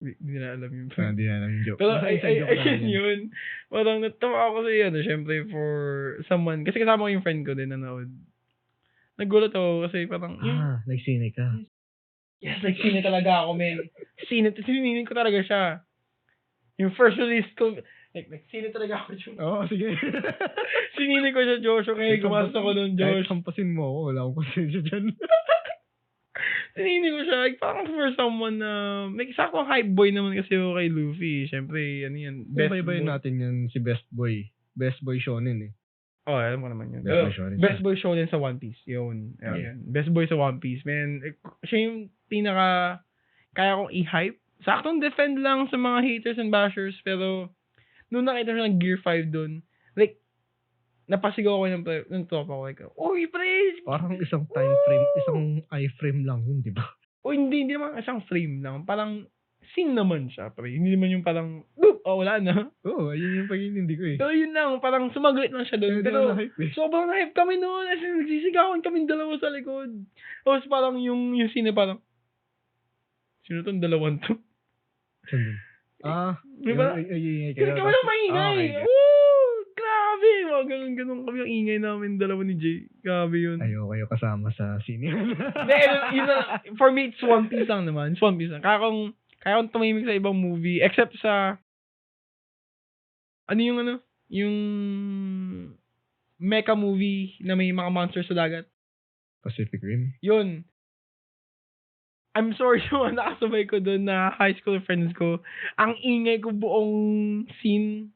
Hindi na alam yun.
Hindi na namin joke.
Pero
Basta inside joke lang
ayun yun. Parang natawa ako sa ano, syempre for someone. Kasi kasama ko yung friend ko din nanood. Nagulat ako kasi parang,
nagsine ka.
yes, nagsine talaga ako, men. Sininin ko talaga siya. Yung first release ko, nagsine talaga ako, Josh.
Oo, sige.
Sininin ko siya, Josh. Okay, gumastos ako nun,
Kahit
Josh.
kampasin mo ako, wala akong konsensya dyan.
Sininin ko siya. Like, parang for someone na, may saktong hype boy naman kasi ako kay Luffy. Siyempre, ano yan.
Best-boy natin yan si Best Boy. Best Boy Shonen eh.
Oh, alam ko naman yun.
Best Boy Shonen.
Best Boy Shonen sa One Piece. Yun. Yan. Best Boy sa One Piece. Man, siya yung pinaka kaya kong i-hype. Saktong defend lang sa mga haters and bashers. Pero, nung nakita siya ng Gear 5 dun, like, napasigaw ako ng tropa ko. Like, uy, pre!
Parang isang time frame, isang iframe lang yun, di ba?
O hindi naman isang frame lang. Parang, scene naman siya, pre. Hindi naman yung parang, wala na.
Oo, ayun yung pag-hindi ko eh.
Pero yun lang, parang sumaglit lang siya doon. Pero, sobrang hype kami noon. As in, nagsisigawan kami dalawa sa likod. Tapos parang yung scene parang, sino tong dalawang to?
Sandun.
Diba?
Ay,
Kasi kami lang maingay. Woo! Grabe! Mga ganun kami ang ingay namin dalawa ni Jay. Grabe yun.
Ayoko kayo kasama sa scene yun.
Hindi, yun na, for me, it's One Piece lang naman. It's One Piece lang. Kaya kung tumimik sa ibang movie, except sa, yung mecha movie na may mga monsters sa dagat.
Pacific Rim.
Yun. I'm sorry yung nakasabay ko doon na high school friends ko. Ang ingay ko buong scene,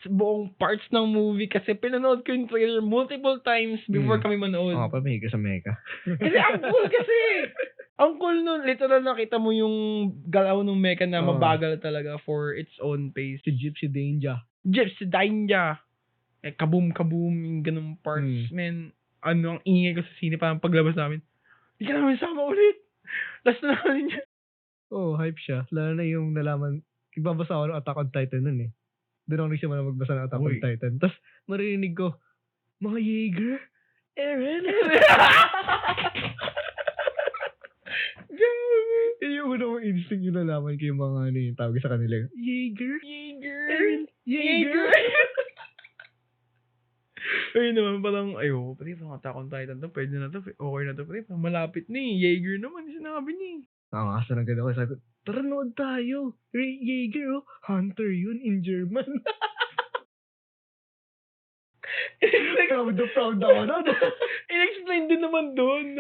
buong parts ng movie kasi pinanood ko yung trailer multiple times before kami manood.
Oo, pamigay ka sa mecha.
Kasi ang cool kasi. Ang cool nun. Literal nakita mo yung galaw ng mecha na mabagal talaga for its own pace.
Si Gypsy Danger.
Gypsy Danger. Kaboom, yung ganung parts. Man, ang ingay ko sa sine parang paglabas namin. Hindi ka namin sama ulit. Last na naman yun.
Oo, hype siya. Lalo na yung nalaman, igbabasa ako ng Attack on Titan nun eh. Doon ako nagsimula magbasa ng Attack on Titan. Tapos marinig ko, mga Jaeger? Eren? Yun yung una mong instinct yung nalaman ko yung mga yung tawag sa kanila. Jaeger? Eren? Jaeger?
Ayun naman, parang, pati parang Attack on Titan to, pwede na to, okay na to, pati parang malapit na eh. Jaeger naman, sinabi niya eh.
Nakakasa ng ganda ko. Sabi ko, tara nood tayo. Jaeger, Hunter yun in German. Proud ako na.
In-explain din naman doon.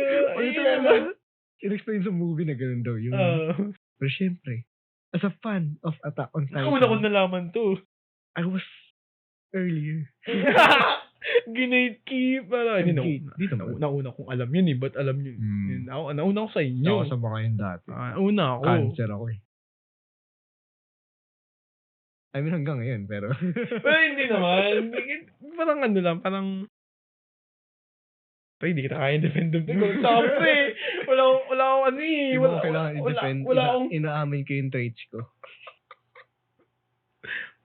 In-explain sa movie na gano'n daw yun. Pero syempre, as a fan of Attack on Titan,
Una ko nalaman to.
I was earlier.
Ginatekeep.
Dito ba?
Nauna kong alam yun eh. Ba't alam nyo? Nauna ko sa inyo.
Ako sa mga yun dati.
Una ako.
Cancer ako eh. I mean hanggang ngayon pero.
Pero hindi naman. Parang parang hindi kita kaya defend doon. Sabi wala akong ano eh.
Hindi mo kailangan i-defend. Inaamin ko yung traits ko.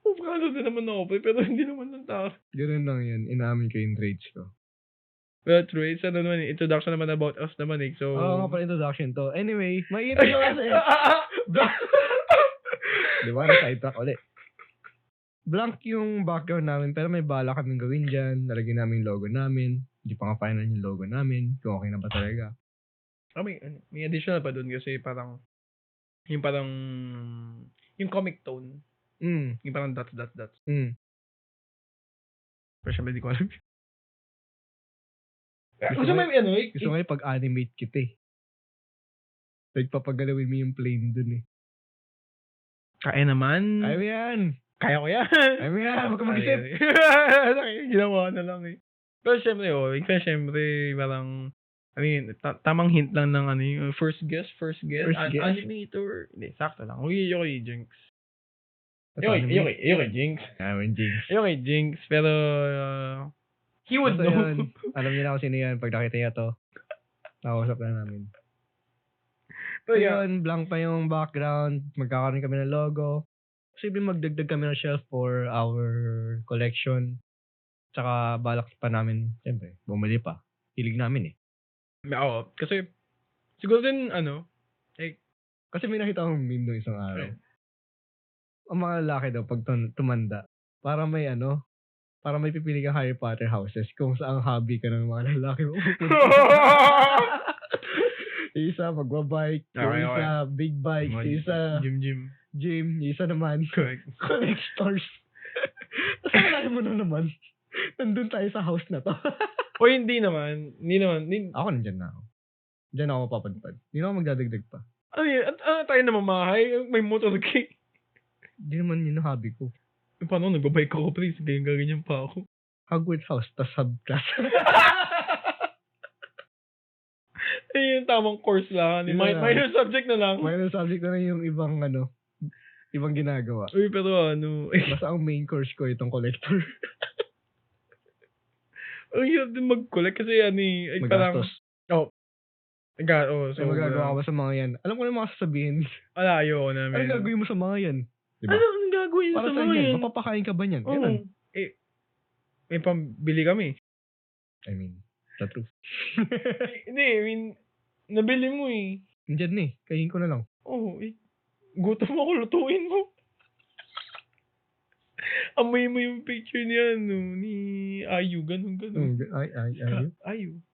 Kalo din naman ako, pero hindi naman ng tao.
Ganun lang yun. Inaamin ko yung traits ko.
Well, true. It's introduction naman about us naman eh. So,
nga pala introduction to. Anyway, mainit na kasi. Di ba? Na-sidetrack ulit. Blank yung background namin, pero may bala kaming gawin dyan. Nalagyan namin yung logo namin. Hindi pa nga final yung logo namin. Kung okay na ba talaga.
May additional pa dun kasi parang yung comic tone. Yung parang dots. Pero syempre di ko alam. Gusto mo yung
pag-animate kita eh. Nagpapagalawin mo yung plane dun eh.
Kaya naman.
Kaya mo yan.
Kaya ko yan.
Kaya mo yan. Huwag ka mag-isip.
Ginawa na lang eh. Pero syempre, parang, tamang hint lang ng yung first guest. Animator. Hindi, sakto lang. Okay, Jinx. Ayoko kay Jinx. Ayoko kay Jinx. Pero, he would know.
Alam niyo na kung sino yan pag nakita niya to. Nakausap na namin.
So,
So
yeah.
yun, blank pa yung background. Magkakaroon kami ng logo. Posible magdagdag kami ng shelf for our collection. Tsaka balak pa namin, siyempre, bumili pa. Hilig namin eh.
Oo. Kasi, siguro din,
Kasi may nakita akong meme doon isang araw. Ang mga lalaki daw, pag tumanda, para may pipili kang Harry Potter houses kung saan hobby ka ng mga lalaki mo pupunta. Yung isa, magbabike. Yung
Okay.
isa, big bike. Yung isa,
Gym.
gym. Yung isa naman,
Correct.
collectors. Tapos alala mo na naman, nandun tayo sa house na to.
O hindi naman.
Ako nandyan na ako. Diyan ako mapapadpad. Hindi na ako magdadagdag pa.
Ano yun? Ano tayo na mamahay? May motorcade.
Hindi naman yun ang hobby ko.
Paano? Nagbabike ako, please. Ganyan pa ako.
Hogwarts house, tas subclass.
Ayun yung tamang course lang.
Yun na.
Minor subject na lang.
Minor subject na yung ibang ibang ginagawa.
Uy, pero
Basta ang main course ko itong collector.
ang hirap din mag-collect kasi parang...
Magastos.
So,
Magagawa ka ba sa mga yan? Alam ko na yung mga sasabihin.
Wala, ayoko na.
Ano gagawin mo sa mga yan? Diba?
Ano gagawin
Para
sa
saan
mga
yan?
yan?
Mapapakain ka ba niyan?
Oo.
Ganun.
May pambili kami.
I mean, the truth.
Hindi, nabili mo eh.
Nandiyan na eh. Kainin ko na lang.
Oo, gutom ako, lutuin mo. Amoy mo yung picture niya, ni Ayu, ganun.
Ay.
Ayu.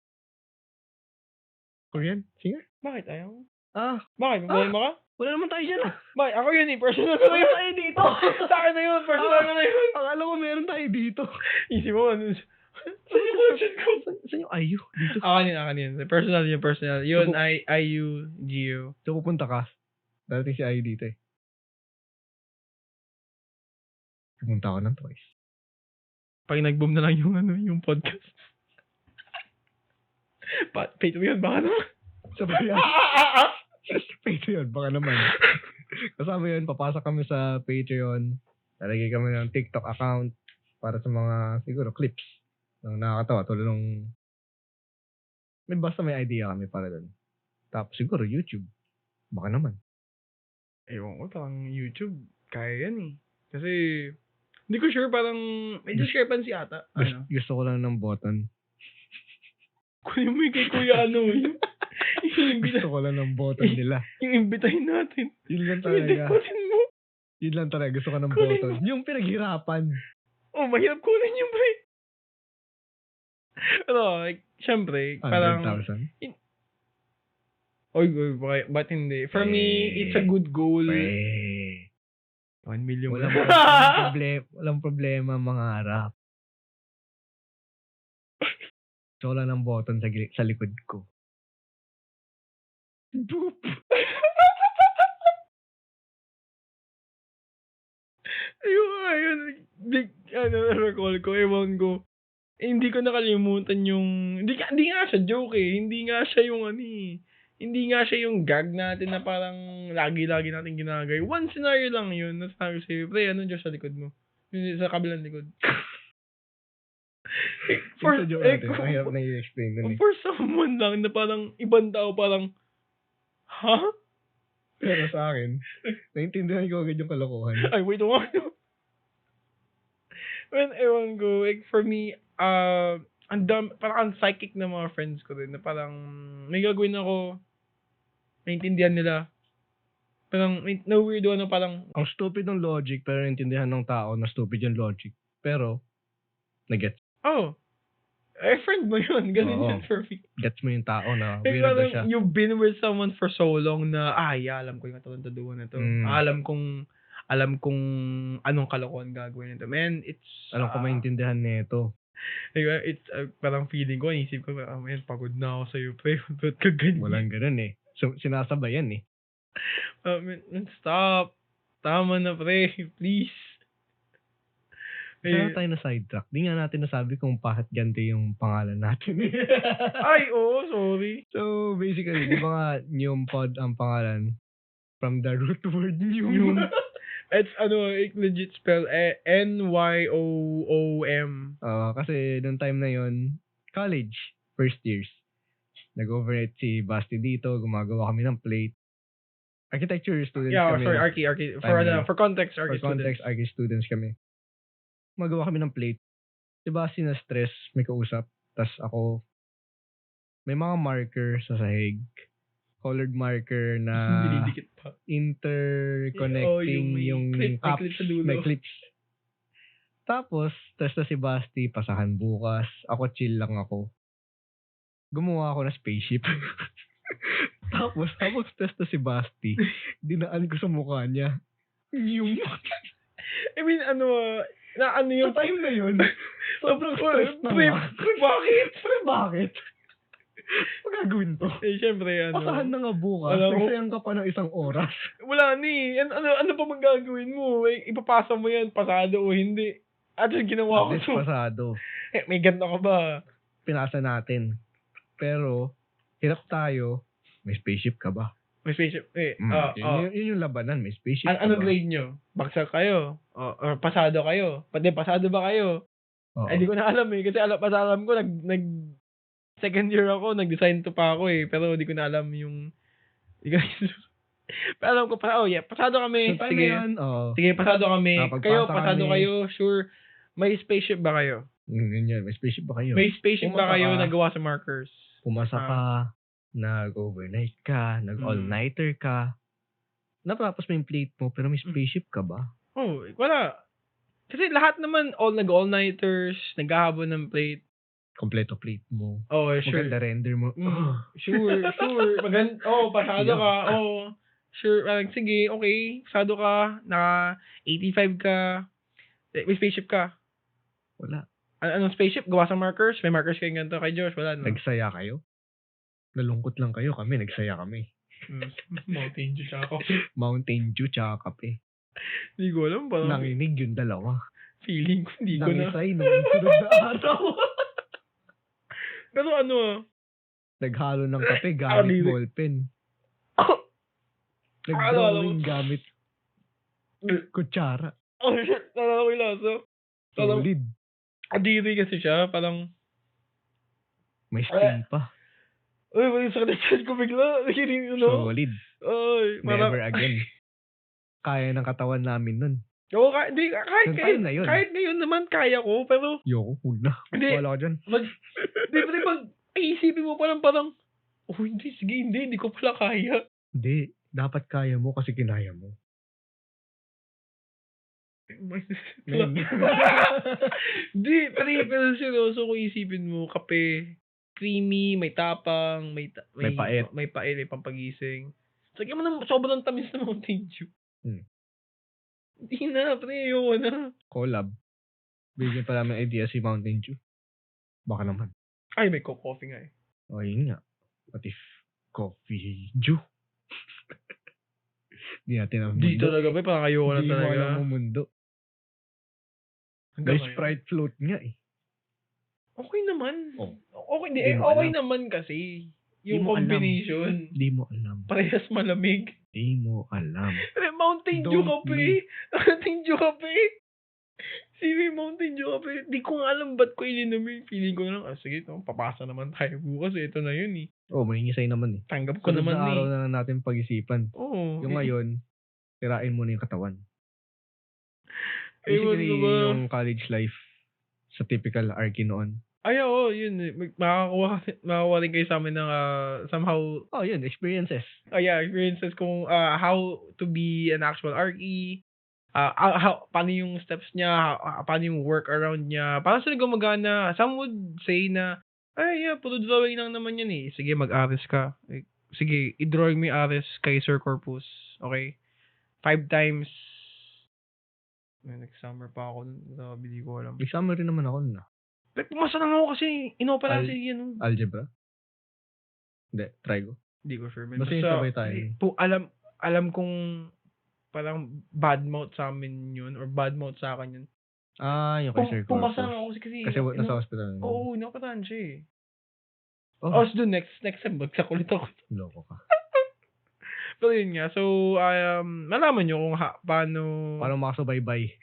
Korean? Singer?
Bakit ayaw?
Ah!
Bakit? Problema ka?
Wala naman tayo dyan ah.
Bakit? Ako yun eh. Personal ko na yun.
tayo dito.
Sa akin na yun. Personal ko na yun.
Akala ko meron tayo dito.
Isip mo, ano? Saan yung content ko?
Saan yung Ayu? Dito.
Akin yun. Personal yun, personal. Yun, Ayu, Gio.
So pupunta ka. Darating si Ayu dito eh. Pumunta ako ng twice.
Pag nag-boom na lang yung podcast. Patreon, baka naman.
Sabi yan. Patreon, baka naman. Kasama yun, papasok kami sa Patreon. Lalagay kami ng TikTok account para sa mga, siguro, clips ng nakakatawa. Tulad nung, basta may idea kami para doon. Tapos siguro, YouTube. Baka naman.
Ewan ko, parang YouTube, kaya yan eh. Kasi, hindi ko sure, parang may discrepancy ata.
Gusto ko lang ng button.
Kunin mo yung kay Kuya
Gusto ko lang ng button nila.
Yung imbitahin natin.
Yun lang talaga.
Kunin mo.
Yun lang talaga. Gusto ko ng
Kunin
button. Yung pinaghirapan.
Oh, mahirap kunin yung pre. Pero, syempre, parang...
100,000?
Oy, ba't hindi? For me, it's a good goal. 1 million.
Walang problema mga harap. So, wala ng button sa likod ko. Boop!
Ayun. Recall ko, ewan ko. Hindi ko nakalimutan yung... Hindi nga siya joke eh. Hindi nga siya yung hindi nga siya yung gag natin na parang lagi-lagi natin ginagay. One scenario lang yun. Nasabi sa'yo, pre, ano dyan sa likod mo? Yung sa kabilang likod.
For hirap na i-explain nun eh.
For someone lang na parang ibang tao parang, ha?
Pero sa akin, naintindihan ko agad yung kalokohan.
Ay, wait, what? Well, ewan ko, for me, parang ang psychic na mga friends ko rin na parang may gagawin ako, naintindihan nila. Parang na-weirdo parang...
Ang stupid ng logic pero naintindihan ng tao na stupid yung logic. Pero, na-gets.
Oh, friend mo yun. Ganun yun for me.
Gets mo yung tao na
Like,
weirdo siya.
You've been with someone for so long na, alam ko yung tatantaduan na to. Alam kong anong kalokohan gagawin nito. Man,
alam ko maintindihan nito.
It's parang feeling ko, isip ko, man, pagod na ako sa'yo, pre. Ba't ka ganyan?
Walang ganun eh. So, sinasabayan eh.
Man, stop. Tama na, pre. Please.
Kaya tayo na sidetrack. Di nga natin nasabi kung bakit ganti yung pangalan natin.
Ay, oo, sorry.
So, basically, di ba nga Nyum Pod ang pangalan? From the root word Nyum.
It's legit spell Nyom.
Kasi nung time na yon college, first years. Nag-overnight si Basti dito, gumagawa kami ng plate. Architecture students
Yeah,
kami.
sorry, Archie. For context,
For
Archie
context,
students.
Archie students kami. Gumagawa kami ng plate. Si Basti na stress, may kausap. Tas ako, may mga marker sa sahig. Colored marker na
Dinidikit pa.
interconnecting yung
may
caps,
clip sa dulo.
may clips. Tapos, test na si Basti, pasahan bukas. Ako, chill lang ako. Gumawa ako ng spaceship. Tapos, habang test na si Basti, dinaan ko sa mukha niya. Yung
I mean, ano yung...
sa time na yun, sobrang stress na
Pre,
nga.
bakit?
Pre, bakit? Pagagawin to.
Eh, syempre,
Pasahan na nga bukas.
Alam mo-
Nagsayang ka pa ng 1 oras.
Wala ni. Ano pa magagawin mo? Eh, ipapasa mo yan, pasado o hindi. At yung ginawa ko
At least
to.
pasado.
Eh, may ganda ka ba?
Pinasa natin. Pero, hirap tayo. May spaceship ka ba?
May spaceship.
Yun yung labanan. May spaceship ka
Ano
ba?
grade nyo? Bagsak kayo? Or pasado kayo? Pati pasado ba kayo?
Oo.
Ay, di ko na alam eh. Kasi alam ko, nag second year ako, nag-design to pa ako eh. Pero di ko na alam yung... Pero alam ko, pasado kami.
So, time
Sige.
na yun,
Sige, pasado kami.
Pagpasa
Kayo, pasado
kami.
kayo. Sure. May spaceship ba kayo?
Yun. May spaceship ba kayo?
May spaceship ba
Pumasa
kayo
ka.
nagawa sa markers?
Pumasa ka, nag-overnight ka, nag-all-nighter ka. Natapos mo yung plate mo, pero may spaceship ka ba?
Oh, wala. Kasi lahat naman, nag-all-nighters, naghahabon ng plate.
Kompleto plate mo.
Oh, sure.
Maganda render mo.
Sure. Pasado ka. Sure. Sige, okay. Pasado ka. Naka 85 ka. May spaceship ka.
Wala.
Anong spaceship? Gawa sa markers? May markers kayo ganito kay Josh? Wala, no?
Nagsaya kayo? Nalungkot lang kayo. Kami, nagsaya kami.
Mountain Dew tsaka ako.
Mountain Dew tsaka kape.
Hindi ko alam. Parang
Nanginig yung dalawa.
feeling ko, hindi ko na.
Nangisay nung sunod na araw.
Pero
Naghalo ng kape gamit ballpen. Nag-drawing gamit kutsara.
oh shit, nalala ko yung laso.
Solid.
Adiri kasi siya, parang,
May steam pa.
uy, may sakit na chest ko bigla. Nakinig,
Solid.
Ay, parang,
Never again. Kaya ng katawan namin nun.
Oo, kahit
Yung time na yun.
Kahit ngayon naman kaya ko, pero,
Yoko, huwag na.
Hindi.
Wala ka dyan.
Isipin mo parang, hindi, sige, hindi ko pala kaya.
Hindi. Dapat kaya mo kasi kinaya mo.
Hindi, pero seryoso kung isipin mo, kape, creamy, may tapang, may
pait.
may pampagising. Sagyan mo na, sobrang tamis na Mountain Dew. Hindi na, pre, ayoko na.
Collab. Bigyan pa namin idea si Mountain Dew. Baka naman.
Ay, may coffee nga eh.
O, yun nga. What if coffee Dew? Di natin ang mundo.
Di talaga, pre, parang ayoko na
Di mo
talaga.
alam ang mundo.
Hanggang
May
ngayon.
Sprite float nga eh.
Okay naman.
Oh.
Okay,
Di mo
okay
alam.
naman kasi.
Di
Yung
mo alam.
combination.
Di mo alam.
Parehas malamig.
Di mo alam.
Mountain Dew
Don't
kape. Mountain Dew kape. Sige, Mountain Dew kape. Di ko nga alam ba't ko ininom yun. Feeling ko lang, sige, papasa naman tayo bukas. Ito na yun eh.
Oh, maningisay naman eh.
Tanggap ko
Sunod
naman
na araw
eh.
na lang natin pag-isipan.
Oo.
Yung ngayon, tirain mo na yung katawan.
Ewan
Basically,
ko ba?
yung college life sa typical Arky noon.
Ay, oo, yun. Makakakuha rin kayo sa amin ng somehow,
Oh, yun. Experiences.
experiences kung how to be an actual RE, paano yung steps niya, paano yung work around niya, paano sila gumagana. Some would say na, puro drawing lang naman yan eh. Sige, mag-ares ka. Sige, i-drawing mo yung ares kay Sir Corpus. Okay? 5 times. Nag-summer pa ako nun. Sabi, di ko alam.
Exam rin naman ako na.
Pero pumasa lang ako kasi inopera si yan.
Algebra? Hindi, try ko.
Hindi ko sure.
Basta yung sabay tayo.
Alam kong parang bad mouth sa amin yun or bad mouth sa akin yun.
Yung kay Sir Corpus.
Pumasa lang ako kasi
Nasa hospital.
Oo, inoperahan siya eh.
Oh,
So next time, bagsak ulit ako.
loko ka.
Pero yun nga. So, malaman nyo kung paano
Parang makasubaybay.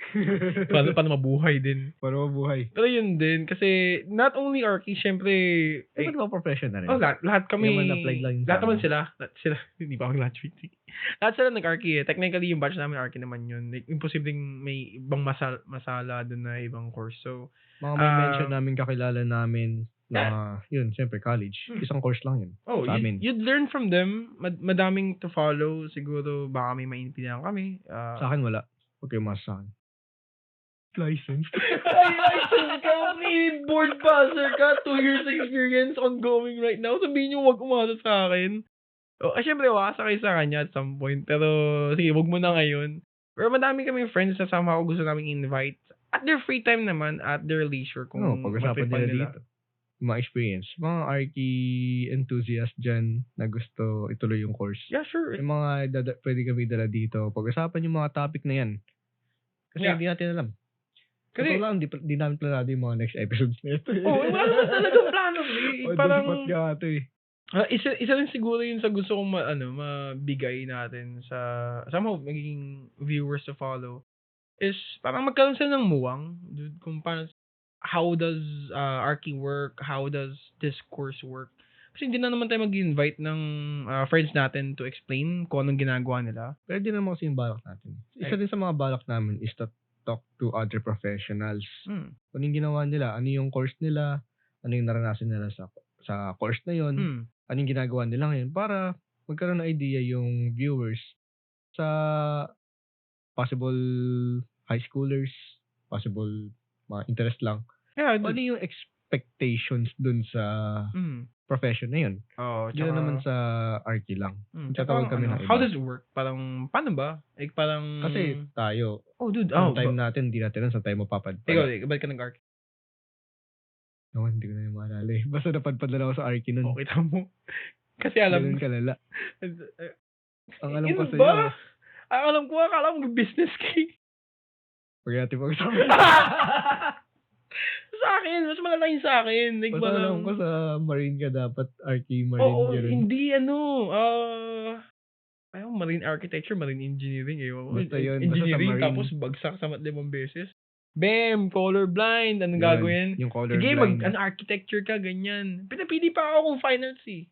paano mabuhay din.
Para mabuhay.
Pero yun din. Kasi, not only Arky, syempre,
Iba't ibang profession na rin.
lahat kami,
Yung man applied lang yun sa
lahat naman
amin.
sila, hindi pa ako graduate. Lahat sila nag-Arky eh. Technically, yung batch namin Arky naman yun. Like, imposibleng may ibang masala doon na ibang course. So,
Mga may mention namin, kakilala namin, na, yun, siyempre, college. Isang course lang yun. Sa amin.
you'd learn from them. Madaming to follow. Siguro, baka may maintindihan kami.
Sa akin, wala. Huwag kayong mas sa akin. License.
Ay, license ka! May board passer ka! 2 years experience ongoing right now. Sabihin nyo, wag umasa sa akin. Siyempre, wakasa kayo sa kanya at some point. Pero, sige, wag mo na ngayon. Pero madami kaming friends na somehow gusto naming invite. At their free time naman, at their leisure. Kung
Pag-usapan
matripan
nila dito. Mga experience. Mga Arky enthusiast dyan na gusto ituloy yung course.
Yeah, sure.
Yung mga pwede kami dala dito. Pag-usapan yung mga topic na yan. Kasi
Yeah.
hindi natin alam.
Kasi,
Kasi lang, di namin planado yung mga next episodes na ito.
wala naman talagang plano. Parang,
ito eh.
isa rin siguro yun sa gusto kong mabigay natin sa, somehow, magiging viewers to follow, is parang magkaroon sila ng muwang, dude, kung paano, how does Arky work, how does this course work. Kasi hindi na naman tayo mag-invite ng friends natin to explain kung anong ginagawa nila.
Pero di naman kasi yung balak natin. Isa din sa mga balak namin is to talk to other professionals. Kung yung ginawa nila, ano yung course nila, ano yung naranasan nila sa course na yon, ano yung ginagawa nila ngayon, para magkaroon ng idea yung viewers sa possible high schoolers, possible mga interest lang.
Yeah,
Ano yung expectations dun sa profession na yun? Hindi na naman sa Arky lang. Tatawag kami ng iba.
How does it work? Parang, paano ba? Like, parang...
Kasi tayo,
dude,
sa time natin, hindi natin alam sa time mapapadpad.
Ikaw, balik ka nag-Arky.
No, hindi ko na yung maalala eh. Basta napadpad na ako sa Arky nun.
Okay, tamo. Kasi alam
Ganun kalala. Ang alam ko
Yun
sa'yo.
ba? Ang alam ko, akala mo business kay.
Pag natin pag-usapan.
Sa akin, mas malala yun sa akin. Like,
Basta alam ko sa Marine ka dapat, Arky Marine. Ganun.
Hindi marine architecture, marine engineering.
Basta yun,
Engineering,
basta sa marine.
tapos bagsak sa 5 beses. Bam! Colorblind. Anong gagawin?
Yung color
Sige,
blind.
architecture ka, ganyan. Pinapili pa ako kung finance eh.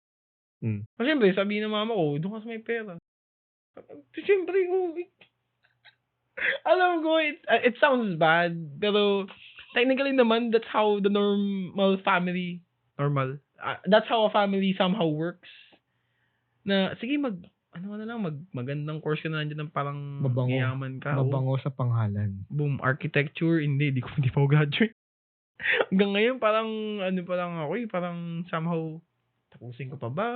Kasi siyempre, sabi ng mama ko, doon ka sa may pera. Siyempre, alam ko, it sounds bad, pero technically naman, that's how the that's how a family somehow works. Na, sige, magandang course ka na nandiyan ng parang mayaman ka.
Mabango sa panghalan.
Boom, architecture, hindi pa ako graduate. Hanggang ngayon, parang, pa lang ako parang somehow, tapusin ko pa ba?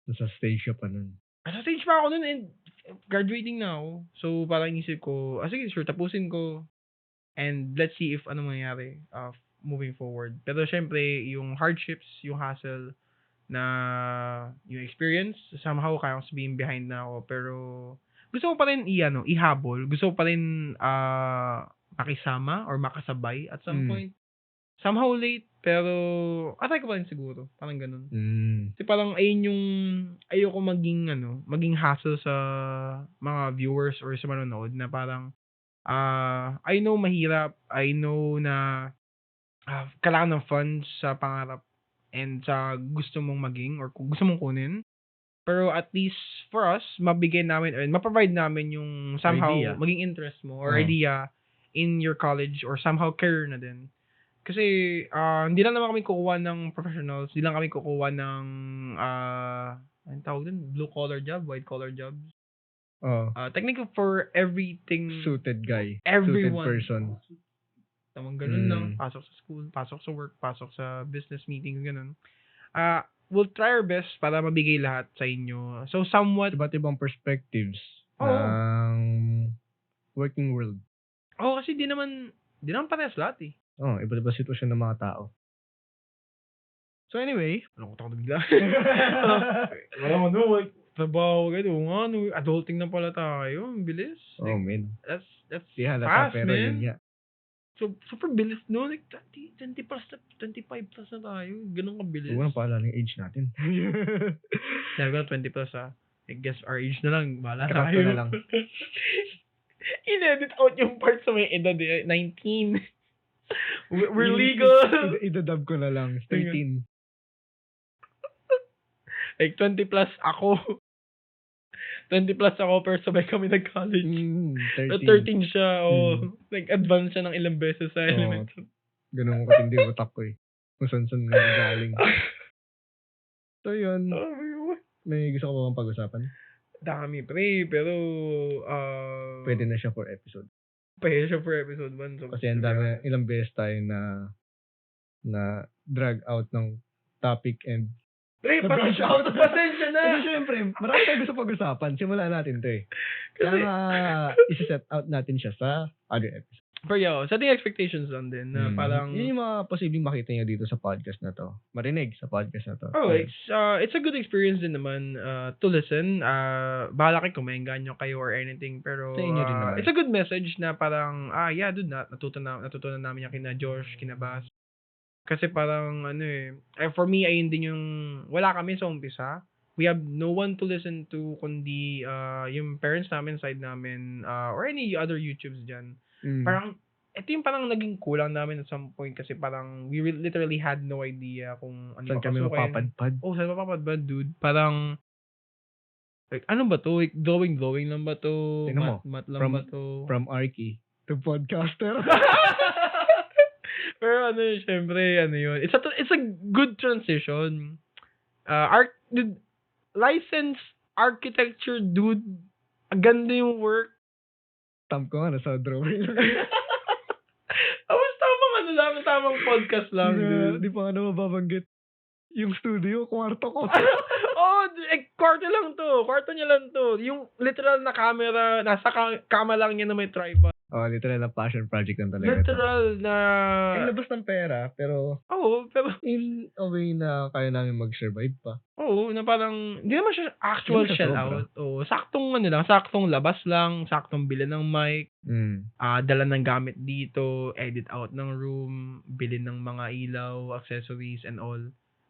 Nasa stage ka pa nun.
Sa stage pa ako nun and graduating na ako. So, parang inisip ko, sige, sure, tapusin ko. And let's see if ano mangyayari moving forward. Pero syempre, yung hardships, yung hassle, na yung experience, somehow kaya kong sabihin behind na ako. Pero, gusto ko pa rin ihabol. Gusto ko pa rin makisama or makasabay at some point. Somehow late, pero atay ko pa rin siguro. Parang ganun. Kasi parang ayoko maging hassle sa mga viewers or sa manonood na parang, I know mahirap, I know na kailangan ng funds sa pangarap and sa gusto mong maging or kung gusto mong kunin. Pero at least for us, mabigay namin or maprovide namin yung somehow
idea.
maging interest mo or idea in your college or somehow career na din. Kasi hindi lang naman kami kukuha ng professionals, hindi lang kami kukuha ng anong tawag dun? Blue collar job, white collar jobs. Technically for everything,
Suited guy.
everyone.
Suited person.
Tamang ganun lang. Pasok sa school, pasok sa work, pasok sa business meetings, ganun. We'll try our best para mabigay lahat sa inyo. So, somewhat...
Iba't ibang perspectives ng working world.
Kasi di naman parehas lahat eh.
Iba't ibang sitwasyon ng mga tao. So anyway,
Alam ko takot bigla. Wala mo trabaho kayo. Adulting na pala tayo. Ang bilis.
man.
That's
Di halata,
fast,
pero
man.
yun nga.
So, super bilis no? Like, 20 plus na, 25 plus na tayo. Ganun kabilis.
Huwag na paalala yung age natin.
Sabi ko na 20 plus I guess our age na lang. Bahala
Cut
tayo.
ko na lang.
In-edit out yung part sa may edad 19. We're legal.
Idadub ko na lang. 13.
Like 20 plus ako. 20 plus ako pero sabay kami nag-college.
13.
13 siya. Nag-advance siya ng ilang beses sa elementary.
Ganun katindi utak ko eh. Kung saan na galing. So yun. May gusto ko ba bang pag-usapan?
Dami pre, pero
Pwede na siya for episode.
pwede siya for episode 1. So,
Kasi ang dami, ilang beses tayo na drag out ng topic and
pre,
brush
out.
out.
Pasensya na.
Kasi syempre, marami tayong gusto pag-usapan. Simulan natin to eh. Kaya nga, isi-set out natin siya sa other episode.
Pero yo, setting expectations lang din na parang
yun yung mga posibleng makita nyo dito sa podcast na to. Marinig sa podcast na to.
it's a good experience din naman to listen. Bahala kayo kung mainggan nyo kayo or anything. Pero
Sa inyo din naman.
it's a good message na parang, dude, natutunan namin yung kina Josh, kina Bas. Kasi parang, for me, ayun din yung, wala kami sa umpisa. We have no one to listen to kundi yung parents namin, side namin, or any other YouTubes dyan. Parang, ito yung parang naging kulang namin at some point kasi parang we literally had no idea kung ano
saan kami mapapadpad.
Saan mapapadpad, dude? Parang, like, ano ba to? Like, drawing lang ba to?
Tingnan mo.
Mat lang ba to?
From Arky to podcaster.
Pero syempre, yun. It's a good transition. Dude, licensed architecture, dude. Ang ganda yung work.
Tam ko nga, nasa drawing lang.
Tamang podcast lang, dude.
Di pa nga na mababanggit. Yung studio, kwarto ko.
Kwarto niya lang to. Yung literal na camera, nasa kama lang niya na may tripod.
Literal na passion project lang talaga.
Literal na...
Ang labas ng pera, pero...
pero...
in a way na kaya namin mag-survive pa.
Na parang... Hindi naman siya actual shell out. Saktong labas lang, saktong bilhin ng mic, dala ng gamit dito, edit out ng room, bilhin ng mga ilaw, accessories, and all.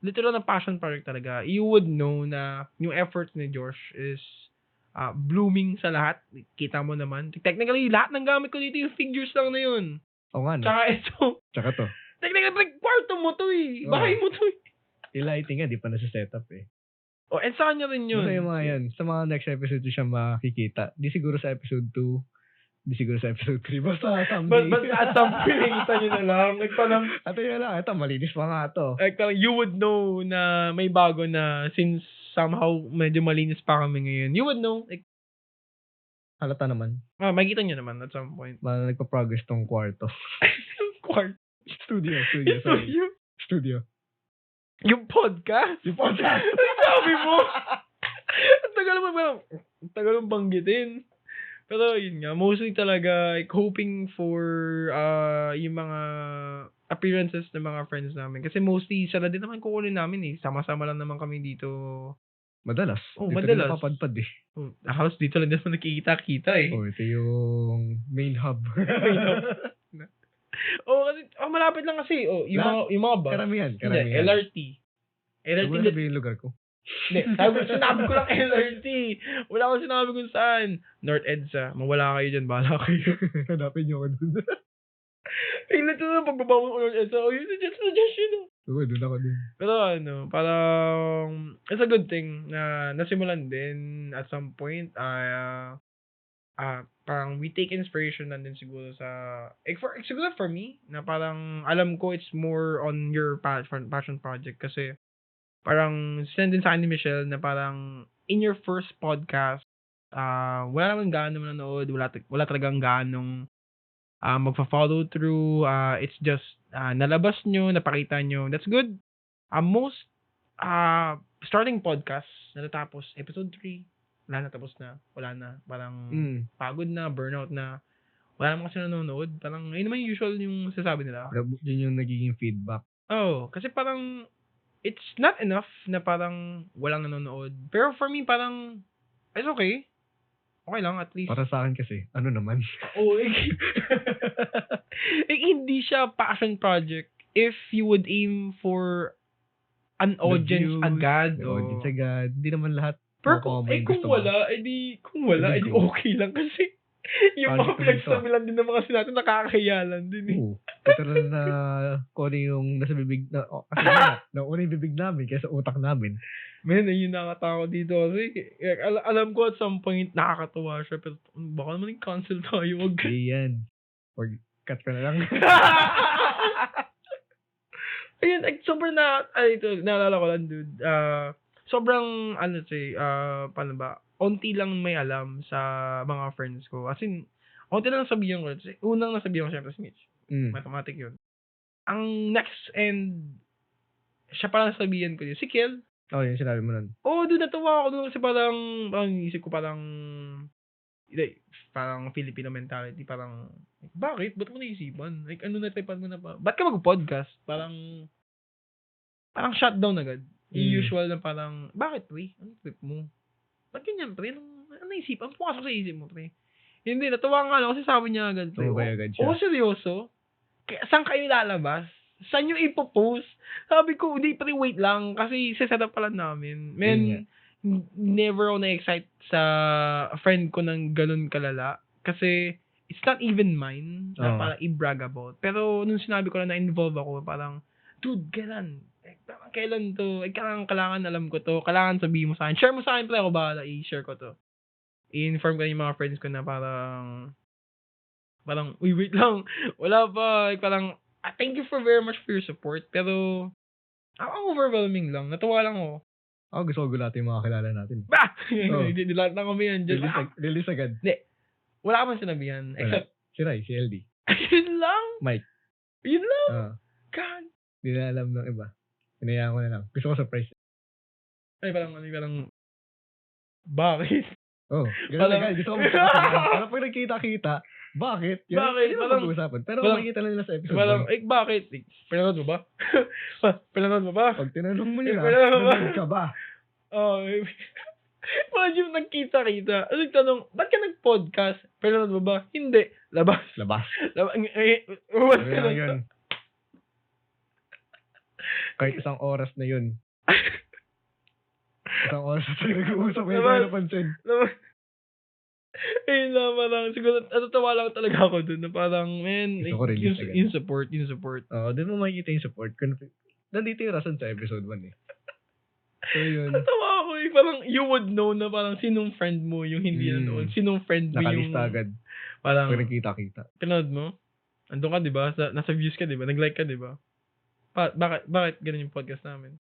Literal na passion project talaga. You would know na yung effort ni Josh is... blooming sa lahat. Kita mo naman. Technically, lahat ng gamit ko dito yung figures lang na yun.
Oo nga, no?
Tsaka ito.
Tsaka to.
Technically, kwarto mo to eh. Bahay mo to eh.
Yung lighting nga, di pa nasa-setup eh.
And sa kanya rin yun.
Basta yung mga yan. Sa mga next episode siya makikita. Di siguro sa episode 2. Di siguro sa episode 3. Basta someday.
But at some point, kita nyo na lang.
Ito yun lang. Ito, malinis pa nga to.
You would know na may bago na since somehow medyo malinis pa kami ngayon. You would know.
Halata naman.
Makikita nyo naman at some point.
Nagpa-progress tong kwarto. Studio.
Yung podcast? Sabi mo? Ang tagal mo banggitin. Pero yun nga, mostly talaga hoping for yung mga appearances ng mga friends namin. Kasi mostly, sila din naman kukunin namin eh. Sama-sama lang naman kami dito.
Madalas. Dito
madalas.
Dito napapadpad eh.
House dito lang naman nakikita-kita eh.
Ito yung main hub.
Kasi, malapit lang kasi. Yung mga bus.
Karamihan.
LRT.
Huwag na sabihin yung lugar ko.
Hindi, sinabi ko lang LRT. Wala akong sinabi kung saan. North EDSA. Mawala kayo dyan. Bahala kayo.
Hanapin nyo ako dun.
Tingnan ito na pagbaba mo North EDSA. Yun suggestion.
Oo, dun ako dun.
Pero parang it's a good thing na nasimulan din at some point. Parang we take inspiration na din siguro sa siguro for me na parang alam ko it's more on your passion project kasi parang send din sa akin ni Michelle na parang in your first podcast wala naman gaano manonood, wala talagang gaanong magpa-follow through, it's just nalabas nyo, napakita nyo, that's good. Most starting podcast natatapos episode 3 wala na, parang pagod na, burnout na, wala naman kasi nanonood, parang yun naman usual yung sasabi nila.
Yun yung nagiging feedback.
Kasi parang it's not enough na parang walang nanonood. Pero for me, parang it's okay. Okay lang, at least.
Para sa akin kasi, ano naman?
Hindi siya passion project if you would aim for an audience agad.
Audience agad. Hindi naman lahat
Pero
Baka may
kung
gusto mo.
wala, edi
Edi go.
okay lang kasi yung
Paano
mga
si Pinto?
pinagsabilan din ng mga sinatin, nakakahiyalan din eh.
Oo. Literal na kung ano yung nasa bibig na, kasi nauna yung bibig namin kaysa utak namin.
Man, yun nakatawa dito kasi alam ko at some point nakakatawa siya pero baka naman yung cancel tayo. Wag.
Hindi yan. Or cut ka na lang.
Ayun, sobrang naalala ko lang, dude. Sobrang, paano ba, onti lang may alam sa mga friends ko. As in, onti lang sabihin ko. Unang nasabihan ko syempre si Mitch. Mathematic yun. Ang next and siya parang sabihin ko yun, si Kiel.
Oh, yun sinabi mo nun.
Oh, dude, natawa ako doon kasi parang isip ko parang Filipino mentality, parang, bakit? Ba't mo naisipan? Like, ano natipan mo na pa? Ba't ka mag-podcast? Parang shutdown agad. Yung usual na parang, bakit, pre? Anong trip mo? Ba't ganyan, pre? Ano naisipan? Ano pumasok sa isip mo, pre? Hindi, natawa nga ako kasi sabi niya agad, pre.
Tumabay agad siya.
Seryoso? Saan kayo lalabas? Saan nyo ipopost? Sabi ko, hindi, pre, wait lang. Kasi set up pala namin. Men, never ako na-excite sa friend ko ng ganun kalala. Kasi, it's not even mine na parang i-brag about. Pero, nung sinabi ko na na-involve ako, parang, dude, kailan to? Kailangan alam ko to. Kailangan sabihin mo sa akin. Share mo sa akin, pre, ako bahala. I-share ko to. I-inform ko yung mga friends ko na parang, uy, wait lang. Wala pa. Parang, thank you very much for your support. Pero, ang overwhelming lang. Natuwa lang ako.
Ako gusto ko gulatin yung mga kilala natin.
Bah! Dilat na kami yan.
Release agad.
Hindi. Wala ka man sinabihan. Except,
Si Rai, si LD.
yun lang.
Mike.
Yun lang. God.
Hindi na alam ng iba. Hinayaan ko na lang. Gusto ko surprise.
Parang, bakit?
Oh, ganun agad. Gusto ko mag-surprise. Parang pag nagkita-kita, bakit?
Bakit?
Hindi naman pag-uusapan. Pero makikita na nila sa episode.
Bakit? Pinanood mo ba? Pinanood mo ba?
Pag tinanong mo nila,
Pinanood
ka ba?
Imagine nagkita-kita. Nagtanong, ba't ka nag-podcast? Pinanood mo ba? Hindi. Labas.
Kaya yun. Kahit isang oras na yun. Isang oras na tayo nag-uusap. May tayo napansin.
Ayun lang, parang, siguro, natatawa lang talaga ako dun, na parang, man, yung support.
Oo, dun mo makikita yung support. Nandito yung rason sa episode 1 eh. So yun.
Natawa ako eh, parang, you would know na parang, sinong friend mo yung hindi nanood, sinong friend mo yung...
Nakalista agad.
Parang,
pag nagkita-kita.
Pinanood mo? Andun ka, di ba? Nasa views ka, di ba? Nag-like ka, di ba? Bakit ganun yung podcast namin?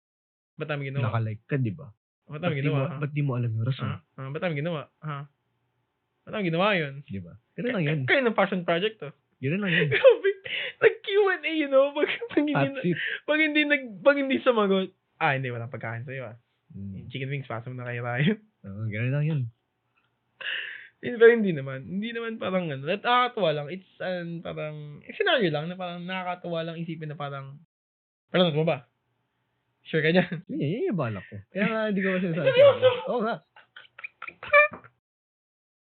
Ba't namin ginawa?
Naka-like ka, di ba?
Ba't namin ginawa?
Ba't di mo alam yung rason?
Ba't namin ginawa? Ba't namin ginawa yun?
Di ba? Ganun lang yun.
Kayo ng passion project to.
Ganun lang yun.
Grabe. Nag-Q&A, you know? Pag hindi sumagot, hindi, walang pagkain sa'yo Chicken wings, pasok na kayo tayo.
Ganun lang yun.
Pero hindi naman. Hindi naman parang nakakatuwa lang. It's parang, scenario lang na parang nakakatuwa lang isipin na parang, panood mo ba? Sure ka dyan?
Yan yung balak ko. Kaya nga, hindi ko masasabi. Oo nga.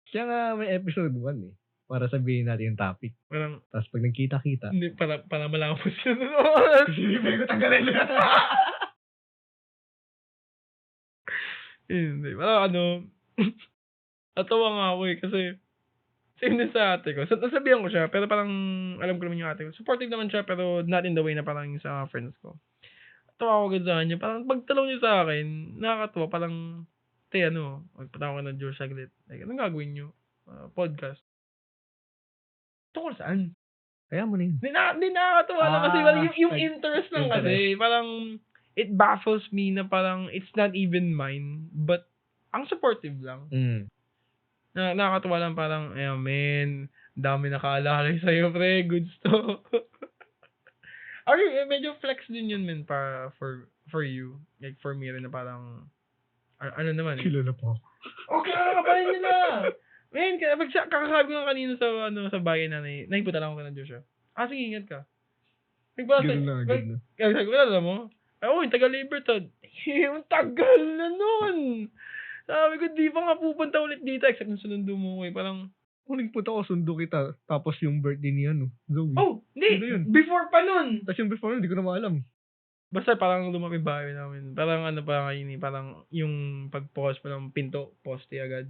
Kaya nga may episode 1 eh. Para sabihin natin yung topic.
Parang,
tapos pag nagkita-kita.
Hindi, para malaman mo sila noon.
Hindi ko tanggalin.
Hindi. Parang natawa nga ako eh. Kasi, same din sa ate ko. Nasabihan ko siya, pero parang, alam ko naman yung ate ko. Supportive naman siya, pero not in the way na parang yung sa friends ko. Natawa ko agad sa kanya. Parang pagtalaw niya sa akin, nakakatawa. Parang, magpatawa ka ng George saglit. Like, anong gagawin niyo? Podcast. Tungkol saan?
Kaya mo na yun.
Hindi nakakatawa lang kasi yung interest lang kasi. Parang, it baffles me na parang, it's not even mine. But, ang supportive lang. Nakakatawa lang parang, man, dami nakaalala sa'yo, pre. Good stuff. Medyo flex din yun, man, para for you. Like, for me rin na parang, ano naman.
Kilala po.
Okay, ka pa rin nila. Man, kakasabi ko kanina sa bahay na naipunta lang ako ng Joshua. Sige, ingat ka.
Ganun na.
Sabi ko, alam mo? Yung taga-Libertad. Yung tagal na nun. Sabi ko, di pa nga pupunta ulit dito. Except nung sunundo mo ko parang,
nagpunta ko, sundo kita. Tapos yung birthday ni Zoe.
Hindi. Before pa nun.
Tapos yung before nun, hindi ko na maalam.
Basta parang lumaki bahay namin. Parang ano pa ngayon eh, parang yung pag-pause mo ng pinto, poste agad.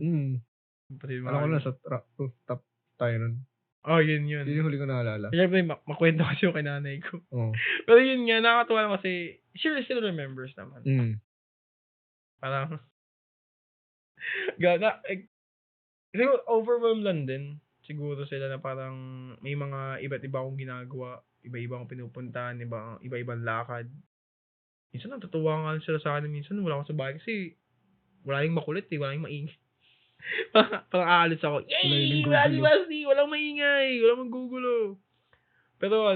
Pati
Alam ko na sa rooftop tayo nun.
Oh, yun.
Yun yung huli ko naalala.
Siyempre, makwento kasi yung kay nanay ko.
Oo.
Pero yun nga, nakakatuwa lang kasi she still remembers naman. Parang, siguro overwhelmed lang din. Siguro sila na parang may mga iba't iba akong ginagawa, iba-iba akong pinupuntahan, iba-ibang lakad. Minsan natutuwa nga sila sa akin, minsan wala ako sa bahay kasi wala yung makulit wala yung maingay. parang aalis ako, yay! Basti! Walang maingay! Walang magugulo! Pero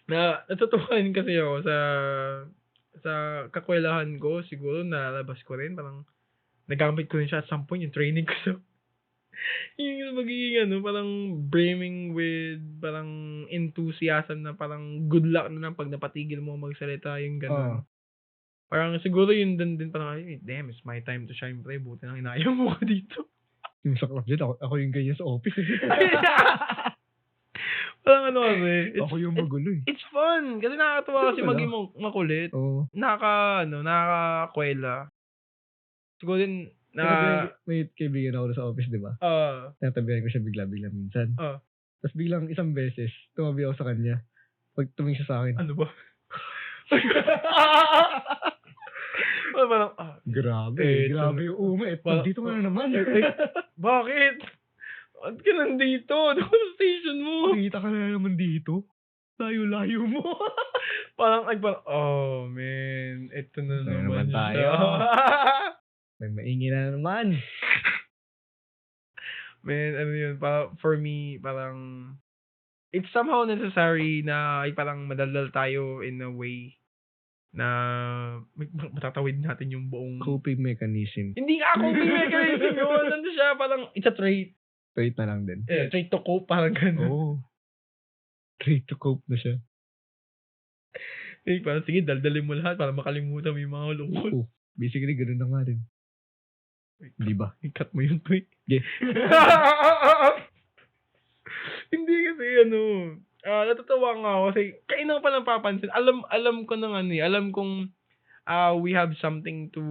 natutuwa kasi ako sa kakwelahan ko, siguro nalabas ko rin, parang nagamit ko rin siya at some point yung training ko sa yung magiging parang brimming with parang enthusiasm na parang good luck na lang pag napatigil mo magsalita yung gano'n. Parang siguro yun din parang damn, it's my time to shine, pre. Buti nang inayaw mo ka dito.
Yung sa club dyan, ako yung ganyan sa office.
Parang kasi,
ako yung magulo eh.
It's fun. Kasi nakakatuwa kasi maging makulit.
Oo.
Nakakakwela. Siguro din,
may kaibigan ako sa office, di ba? Natabihan ko siya bigla-bigla minsan. Tapos biglang isang beses, tumabi ako sa kanya. Pag tumingin siya sa akin.
Ano ba? Parang,
grabe yung uma. Dito ka na naman.
Bakit? Ba't ka nandito? Ano sa station mo?
Kita ka na naman dito. Layo-layo mo.
parang, oh man, ito na naman
tayo. May maingay na naman.
Man, yun, for me, parang, it's somehow necessary na parang madaldal tayo in a way na matatawid natin yung buong
coping mechanism.
Hindi nga coping mechanism yun. Nandun siya, parang, it's a trait.
Trait na lang din.
Trait to cope, parang gano'n.
Oo. Trait to cope na siya.
Parang, sige, daldalin mo lahat para makalimutan mo yung mga lungkot.
Oo. Basically, gano'n na nga rin. Di ba?
I-cut mo yung tweet.
Yeah.
Hindi kasi natutuwa nga ako kasi kainang pa lang papansin. Alam ko na alam kong we have something to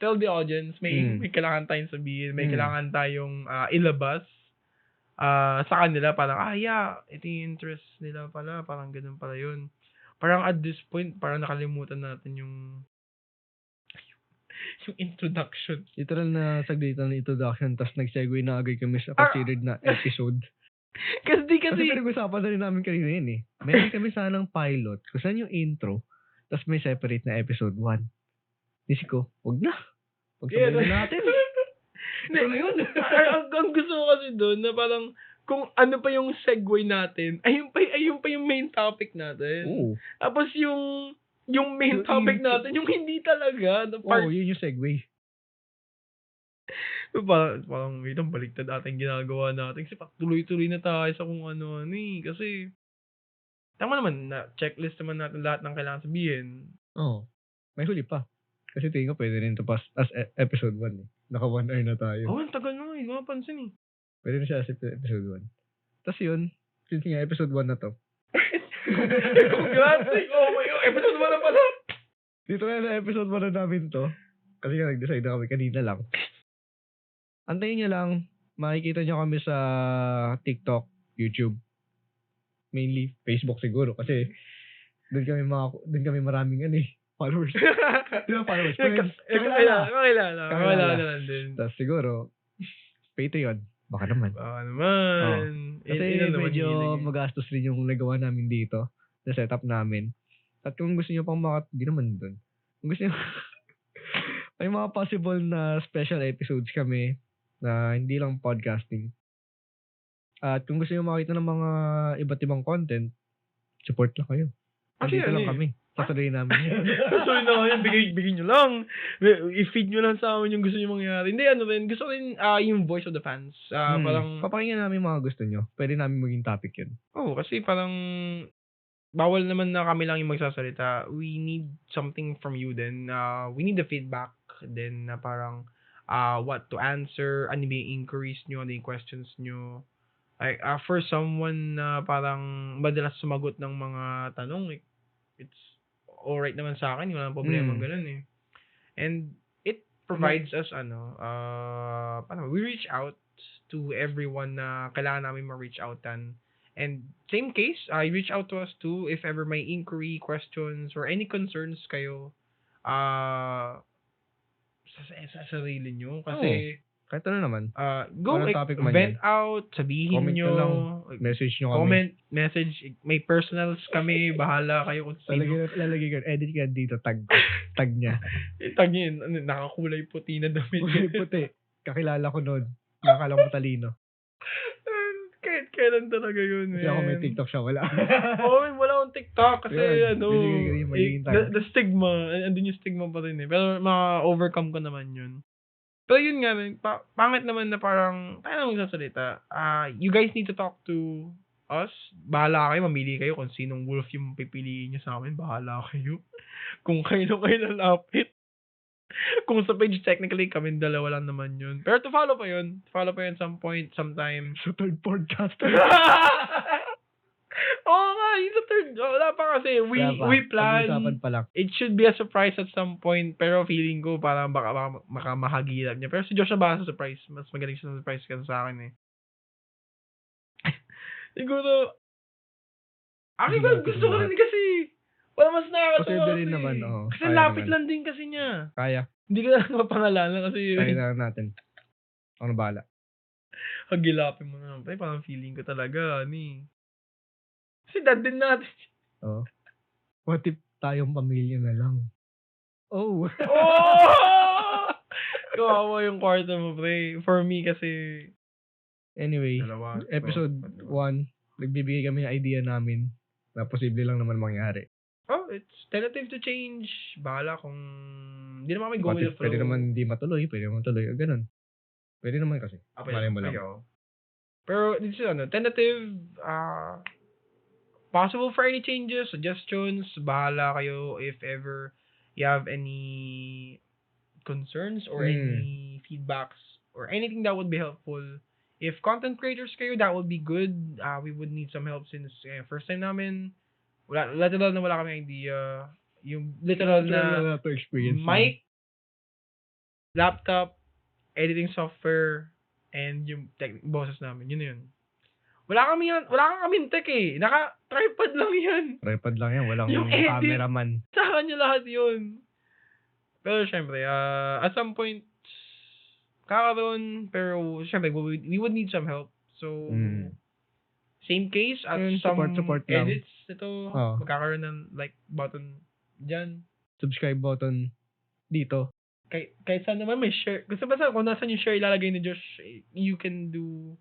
tell the audience. May kailangan tayong sabihin, may kailangan tayong ilabas sa kanila. Parang, ito yung interest nila pala. Parang ganun pala yun. Parang at this point, parang nakalimutan natin yung introduction.
Literal na saglitan ng introduction, tapos nag-segue na agad kami sa considered na episode.
Kasi
pinag-usapan na rin namin kanina yun eh. Meron kami sanang pilot, kung saan yung intro, tapos may separate na episode 1. Isip ko, wag na. Pagsabayin na natin. Ito na yun.
Ang gusto ko kasi doon na parang, kung ano pa yung segue natin, ayun pa yung main topic natin.
Oo.
Tapos yung main topic natin, yung hindi talaga.
Yun yung segue.
Parang wait, baliktad ating ginagawa natin. Kasi tuloy-tuloy na tayo sa kung ano eh. Kasi, tama naman, na checklist naman natin lahat ng kailangan sabihin.
Oo. May huli pa. Kasi tingin ko pwede rin ito as episode 1 eh. Naka 1 hour na tayo.
Ang tagal na hindi mapansin eh.
Pwede rin siya as episode 1. Tapos yun, since nga episode 1 na to.
Congrats! Oh my God, episode 1 na pala!
Dito na sa episode 1 na namin to. Kasi nga nag-decide na kami kanina lang. Antayin nyo lang. Makikita nyo kami sa TikTok, YouTube. Mainly Facebook siguro. Kasi doon kami maraming followers. Di ba followers?
Kakilala lang din.
Tapos siguro, Patreon. Baka naman. Kasi medyo magastos rin yung nagawa namin dito. Na setup namin. At kung gusto nyo pang di naman doon. Kung gusto nyo, may mga possible na special episodes kami na hindi lang podcasting. At kung gusto nyo makita ng mga iba't ibang content, support lang kayo. Dito lang kami. Sasabihin namin yun.
Sasabihin na kayo, bigyan nyo lang. I-feed nyo lang sa amin yung gusto nyo mangyari. Hindi, gusto rin yung voice of the fans. Parang
papakinggan namin mga gusto nyo. Pwede namin maging topic yun.
Kasi parang bawal naman na kami lang yung magsasalita. We need something from you then. We need the feedback then na parang what to answer, ano ba yung inquiries nyo, ano yung questions nyo. Like, for someone na parang madalas sumagot ng mga tanong, it's alright naman sa akin, wala nang problema ganun eh. And it provides us we reach out to everyone na kailangan namin ma-reach outan. And same case, reach out to us too if ever may inquiry, questions, or any concerns kayo sa sarili nyo. Kasi
kahit ano naman.
Go
Walang topic man
vent
yan.
out, sabihin
Comment
nyo.
nyo lang. Message nyo kami.
Comment, message, may personals kami, bahala kayo kung sino.
Lalagay ko, edit ka dito, tag niya.
Tag niya yun, nakakulay puti na damit.
Kulay puti. Kakilala ko noon. Nakakala mo talino.
Kahit kailan talaga yun,
Kasi ako may TikTok siya, wala.
Wala akong TikTok kasi the stigma, andun yung stigma pa rin eh. Pero ma-overcome ko naman yun. Pero yun nga, pangit naman na parang, tayo na magsasalita. You guys need to talk to us. Bahala kayo, mamili kayo kung sinong wolf yung pipiliin nyo sa amin. Bahala kayo. Kung kayo lalapit. Kung sa page, technically, kami dalawa lang naman yun. Pero to follow pa yun. Follow pa yun some point, sometime.
Sa third podcast.
Oo nga, yung sa third. Wala pa kasi. We plan.
Pag-usapan pa lang.
It should be a surprise at some point. Pero feeling ko, parang baka makahagilap niya. Pero si Josh na ba sa surprise? Mas magaling siya sa surprise kasi sa akin eh. Siguro, gusto ko rin kasi. Wala mas nakakatawa.
Posible rin naman, oo.
Kasi
Kaya
lapit
naman.
lang din kasi niya.
Kaya.
Hindi ko na mapangalanan kasi
Kaya na natin. Ako na bahala.
hagilapin mo na. Ay, parang feeling ko talaga, Kasi dad din natin.
Oo. What if tayong pamilya na lang? Oh!
Kawawa yung kwarto mo, pre. For me kasi,
Anyway,
Dalawa,
episode 1, nagbibigay kami ng idea namin na posible lang naman mangyari.
it's tentative to change. Bahala kung hindi naman kami go with the flow.
Pwede naman hindi matuloy, pwede naman tuloy. Ganun. Pwede naman kasi. Malay mo lang.
Pero, this is tentative, possible for any changes, suggestions, bahala kayo if ever you have any concerns or any feedbacks or anything that would be helpful. If content creators kayo, that would be good. We would need some help since first time namin. Literal na wala kami idea. Yung literal na
experience
mic, laptop, editing software, and yung boses namin. Yun na yun. Wala kami tech eh. Naka-tripod lang yan.
Tripod lang yan. Walang
Yung edit.
cameraman.
Sa kanya lahat yun. Pero syempre, at some point, kakaroon, pero syempre, we would need some help. So, same case at some
support lang.
edits ito, magkakaroon ng like button dyan.
Subscribe button dito.
Kahit saan naman may share. Gusto ba kung nasan yung share ilalagay ni Josh, you can do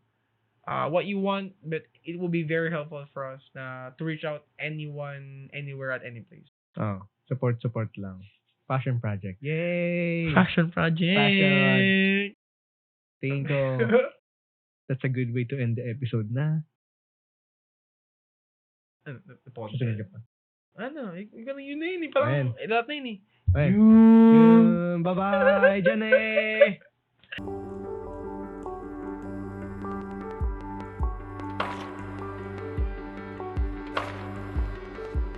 what you want, but it will be very helpful for us to reach out anyone, anywhere, at any place.
Support lang. Passion project. Yay!
Passion project!
Passion. Tingin ko, that's a good way to end the episode na. Susunod ka pa.
Yun na yun eh. Parang, lahat na yun eh.
Bye-bye! Diyan eh!